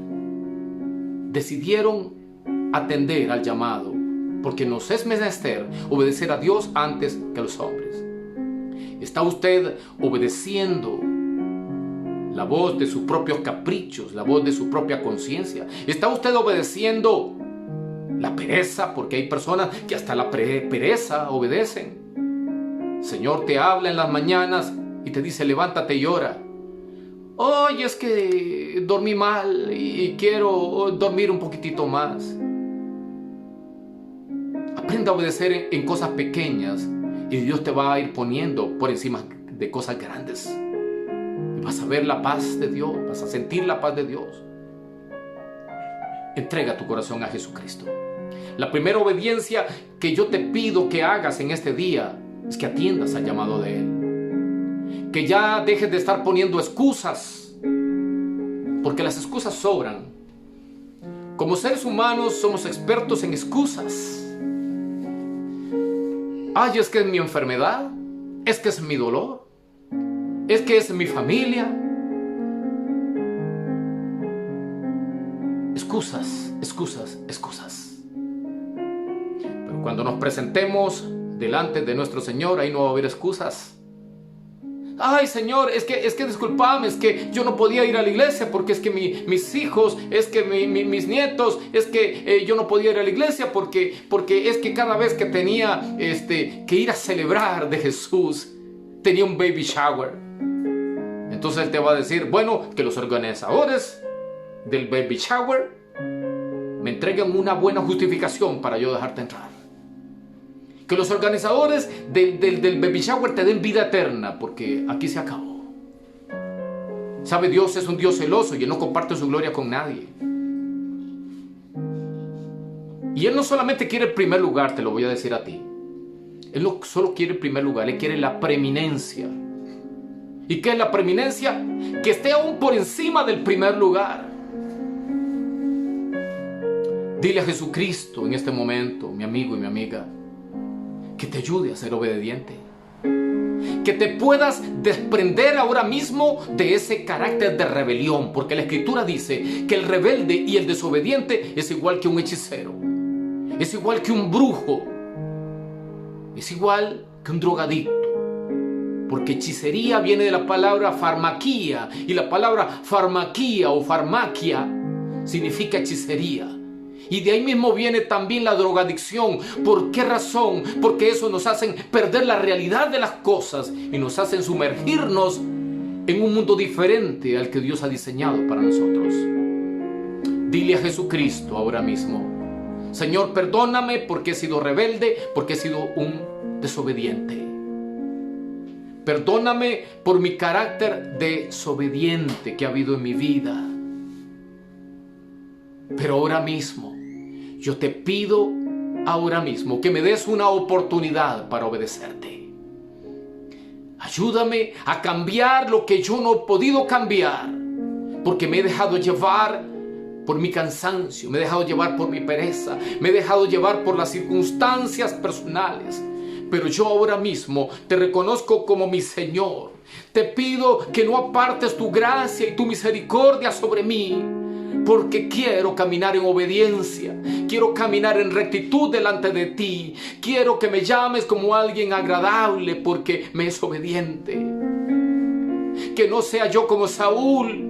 decidieron atender al llamado, porque nos es menester obedecer a Dios antes que a los hombres. ¿Está usted obedeciendo la voz de sus propios caprichos, la voz de su propia conciencia? ¿Está usted obedeciendo la pereza? Porque hay personas que hasta la pereza obedecen. Señor te habla en las mañanas y te dice: levántate y ora. Oye, es que dormí mal y quiero dormir un poquitito más. Aprenda a obedecer en cosas pequeñas y Dios te va a ir poniendo por encima de cosas grandes. Y vas a ver la paz de Dios, vas a sentir la paz de Dios. Entrega tu corazón a Jesucristo. La primera obediencia que yo te pido que hagas en este día es que atiendas al llamado de Él. Que ya dejes de estar poniendo excusas, porque las excusas sobran. Como seres humanos somos expertos en excusas. Ay, es que es mi enfermedad, es que es mi dolor, es que es mi familia. Excusas, excusas, excusas. Pero cuando nos presentemos delante de nuestro Señor, ahí no va a haber excusas. Ay, Señor, es que discúlpame, es que yo no podía ir a la iglesia porque es que mis hijos, es que mis nietos, es que yo no podía ir a la iglesia porque es que cada vez que tenía que ir a celebrar de Jesús, tenía un baby shower. Entonces Él te va a decir: bueno, que los organizadores del baby shower me entreguen una buena justificación para yo dejarte entrar. Que los organizadores del baby shower te den vida eterna, porque aquí se acabó. Sabe, Dios es un Dios celoso y Él no comparte su gloria con nadie. Y Él no solamente quiere el primer lugar, te lo voy a decir a ti. Él no solo quiere el primer lugar, Él quiere la preeminencia. ¿Y qué es la preeminencia? Que esté aún por encima del primer lugar. Dile a Jesucristo en este momento, mi amigo y mi amiga, que te ayude a ser obediente. Que te puedas desprender ahora mismo de ese carácter de rebelión, porque la Escritura dice que el rebelde y el desobediente es igual que un hechicero, es igual que un brujo, es igual que un drogadicto. Porque hechicería viene de la palabra farmaquía, y la palabra farmaquía o farmaquia significa hechicería. Y de ahí mismo viene también la drogadicción. ¿Por qué razón? Porque eso nos hace perder la realidad de las cosas y nos hacen sumergirnos en un mundo diferente al que Dios ha diseñado para nosotros. Dile a Jesucristo ahora mismo: Señor, perdóname porque he sido rebelde, porque he sido un desobediente. Perdóname por mi carácter desobediente que ha habido en mi vida. Pero ahora mismo, yo te pido ahora mismo que me des una oportunidad para obedecerte. Ayúdame a cambiar lo que yo no he podido cambiar, porque me he dejado llevar por mi cansancio, me he dejado llevar por mi pereza, me he dejado llevar por las circunstancias personales. Pero yo ahora mismo te reconozco como mi Señor. Te pido que no apartes tu gracia y tu misericordia sobre mí, porque quiero caminar en obediencia, quiero caminar en rectitud delante de ti. Quiero que me llames como alguien agradable porque me es obediente. Que no sea yo como Saúl,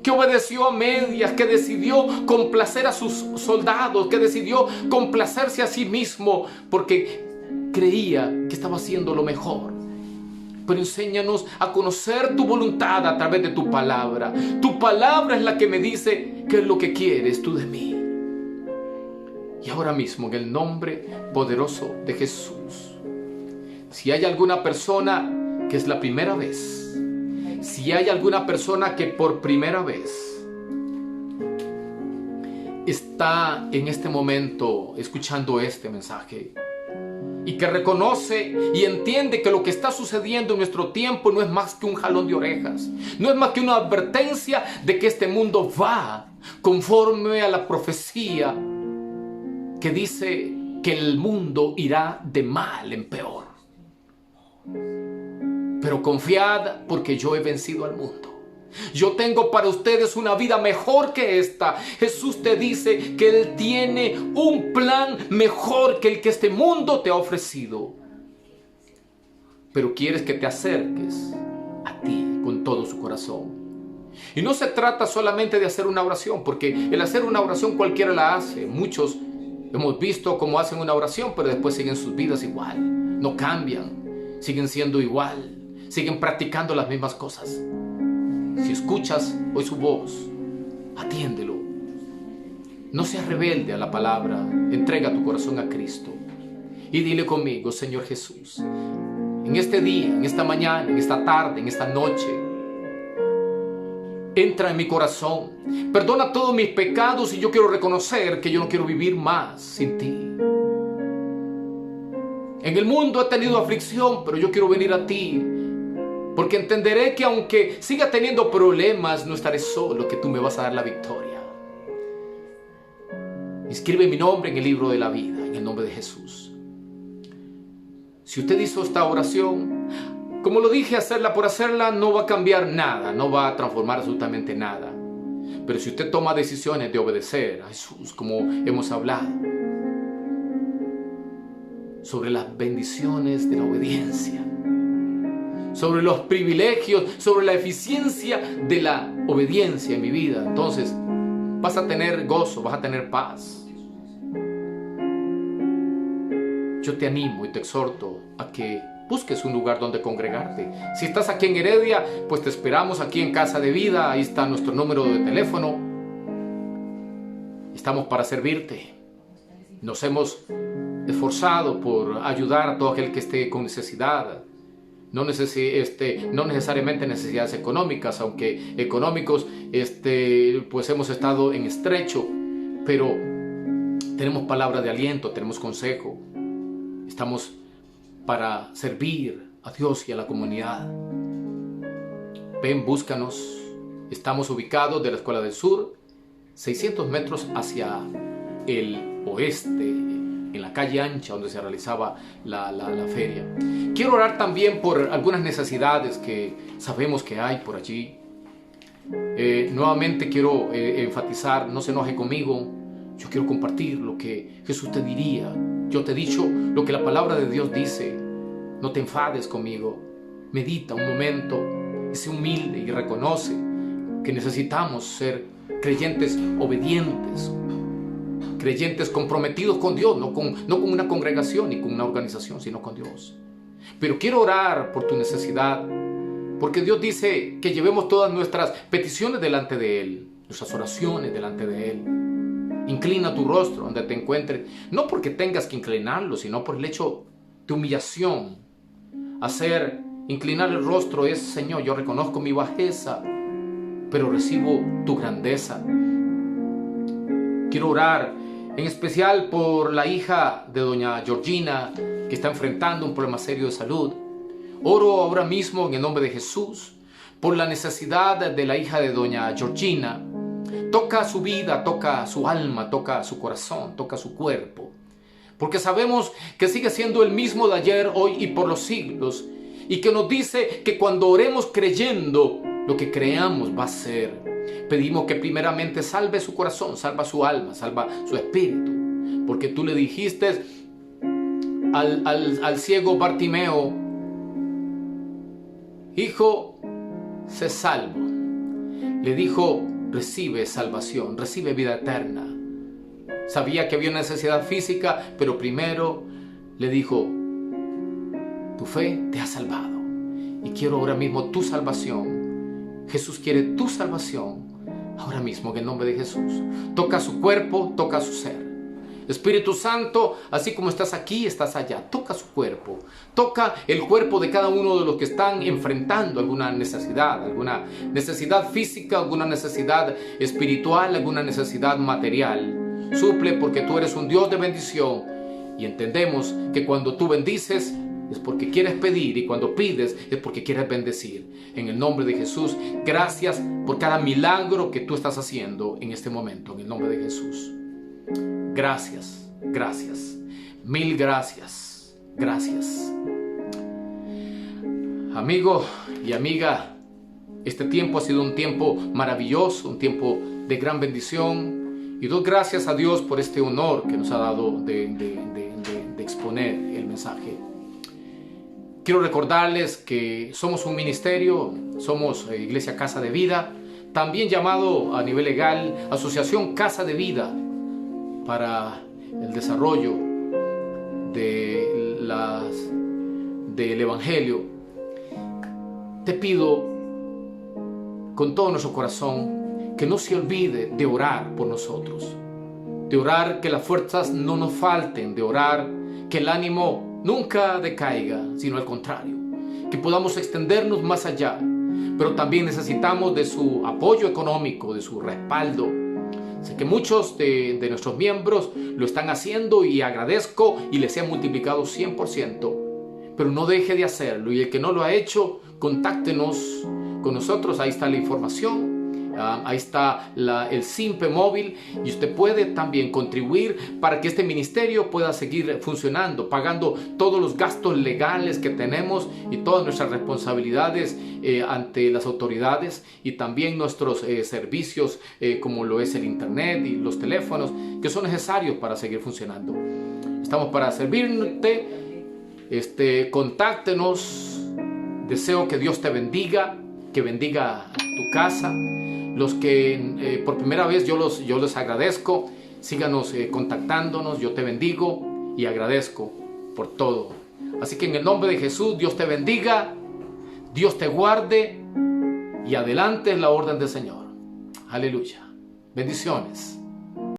que obedeció a medias, que decidió complacer a sus soldados, que decidió complacerse a sí mismo porque creía que estaba haciendo lo mejor. Pero enséñanos a conocer tu voluntad a través de tu palabra. Tu palabra es la que me dice qué es lo que quieres tú de mí. Y ahora mismo, en el nombre poderoso de Jesús, si hay alguna persona que es la primera vez, si hay alguna persona que por primera vez está en este momento escuchando este mensaje, y que reconoce y entiende que lo que está sucediendo en nuestro tiempo no es más que un jalón de orejas, no es más que una advertencia de que este mundo va conforme a la profecía que dice que el mundo irá de mal en peor. Pero confiad, porque yo he vencido al mundo. Yo tengo para ustedes una vida mejor que esta. Jesús te dice que Él tiene un plan mejor que el que este mundo te ha ofrecido. Pero quieres que te acerques a ti con todo su corazón. Y no se trata solamente de hacer una oración, porque el hacer una oración cualquiera la hace. Muchos hemos visto cómo hacen una oración, pero después siguen sus vidas igual. No cambian, siguen siendo igual, siguen practicando las mismas cosas. Si escuchas hoy su voz, atiéndelo. No seas rebelde a la palabra. Entrega tu corazón a Cristo. Y dile conmigo: Señor Jesús, en este día, en esta mañana, en esta tarde, en esta noche, entra en mi corazón. Perdona todos mis pecados y yo quiero reconocer que yo no quiero vivir más sin ti. En el mundo he tenido aflicción, pero yo quiero venir a ti. Porque entenderé que aunque siga teniendo problemas, no estaré solo, que tú me vas a dar la victoria. Escribe mi nombre en el libro de la vida, en el nombre de Jesús. Si usted hizo esta oración, como lo dije, hacerla por hacerla no va a cambiar nada, no va a transformar absolutamente nada. Pero si usted toma decisiones de obedecer a Jesús, como hemos hablado, sobre las bendiciones de la obediencia, sobre los privilegios, sobre la eficiencia de la obediencia en mi vida, entonces vas a tener gozo, vas a tener paz. Yo te animo y te exhorto a que busques un lugar donde congregarte. Si estás aquí en Heredia, pues te esperamos aquí en Casa de Vida. Ahí está nuestro número de teléfono. Estamos para servirte. Nos hemos esforzado por ayudar a todo aquel que esté con necesidad. No necesariamente necesidades económicas, aunque económicos, pues hemos estado en estrecho, pero tenemos palabra de aliento, tenemos consejo. Estamos para servir a Dios y a la comunidad. Ven, búscanos. Estamos ubicados de la Escuela del Sur, 600 metros hacia el oeste, en la calle ancha donde se realizaba la feria. Quiero orar también por algunas necesidades que sabemos que hay por allí. Nuevamente quiero enfatizar: no se enoje conmigo. Yo quiero compartir lo que Jesús te diría. Yo te he dicho lo que la palabra de Dios dice. No te enfades conmigo. Medita un momento y sé humilde y reconoce que necesitamos ser creyentes obedientes, creyentes comprometidos con Dios, no con una congregación ni con una organización, sino con Dios. Pero quiero orar por tu necesidad, porque Dios dice que llevemos todas nuestras peticiones delante de Él, nuestras oraciones delante de Él. Inclina tu rostro donde te encuentres, no porque tengas que inclinarlo, sino por el hecho de humillación. Inclinar el rostro es: Señor, yo reconozco mi bajeza, pero recibo tu grandeza. Quiero orar en especial por la hija de doña Georgina, que está enfrentando un problema serio de salud. Oro ahora mismo en el nombre de Jesús por la necesidad de la hija de doña Georgina. Toca su vida, toca su alma, toca su corazón, toca su cuerpo. Porque sabemos que sigue siendo el mismo de ayer, hoy y por los siglos. Y que nos dice que cuando oremos creyendo, lo que creamos va a ser. Pedimos que primeramente salve su corazón, salva su alma, salva su espíritu. Porque tú le dijiste al ciego Bartimeo: hijo, sé salvo. Le dijo: recibe salvación, recibe vida eterna. Sabía que había una necesidad física, pero primero le dijo: tu fe te ha salvado. Y quiero ahora mismo tu salvación. Jesús quiere tu salvación ahora mismo en el nombre de Jesús. Toca su cuerpo, toca su ser. Espíritu Santo, así como estás aquí, estás allá. Toca su cuerpo. Toca el cuerpo de cada uno de los que están enfrentando alguna necesidad física, alguna necesidad espiritual, alguna necesidad material. Suple, porque tú eres un Dios de bendición. Y entendemos que cuando tú bendices es porque quieres pedir, y cuando pides es porque quieres bendecir. En el nombre de Jesús, gracias por cada milagro que tú estás haciendo en este momento. En el nombre de Jesús. Gracias, gracias, mil gracias, gracias. Amigo y amiga, Este tiempo ha sido un tiempo maravilloso, un tiempo de gran bendición. Y doy gracias a Dios por este honor que nos ha dado de exponer el mensaje. Quiero recordarles que somos un ministerio, somos Iglesia Casa de Vida, también llamado a nivel legal Asociación Casa de Vida, para el desarrollo del Evangelio. Te pido con todo nuestro corazón que no se olvide de orar por nosotros, de orar que las fuerzas no nos falten, de orar que el ánimo nunca decaiga, sino al contrario, que podamos extendernos más allá. Pero también necesitamos de su apoyo económico, de su respaldo. Sé que muchos de nuestros miembros lo están haciendo y agradezco y les he multiplicado 100%. Pero no deje de hacerlo, y el que no lo ha hecho, contáctenos con nosotros. Ahí está la información. Ahí está el SIMPE móvil, y usted puede también contribuir para que este ministerio pueda seguir funcionando, pagando todos los gastos legales que tenemos y todas nuestras responsabilidades ante las autoridades, y también nuestros servicios como lo es el internet y los teléfonos que son necesarios para seguir funcionando. Estamos para servirte. Contáctenos. Deseo que Dios te bendiga, que bendiga tu casa. Los que por primera vez yo les agradezco. Síganos contactándonos. Yo te bendigo y agradezco por todo. Así que en el nombre de Jesús, Dios te bendiga, Dios te guarde, y adelante es la orden del Señor. Aleluya. Bendiciones.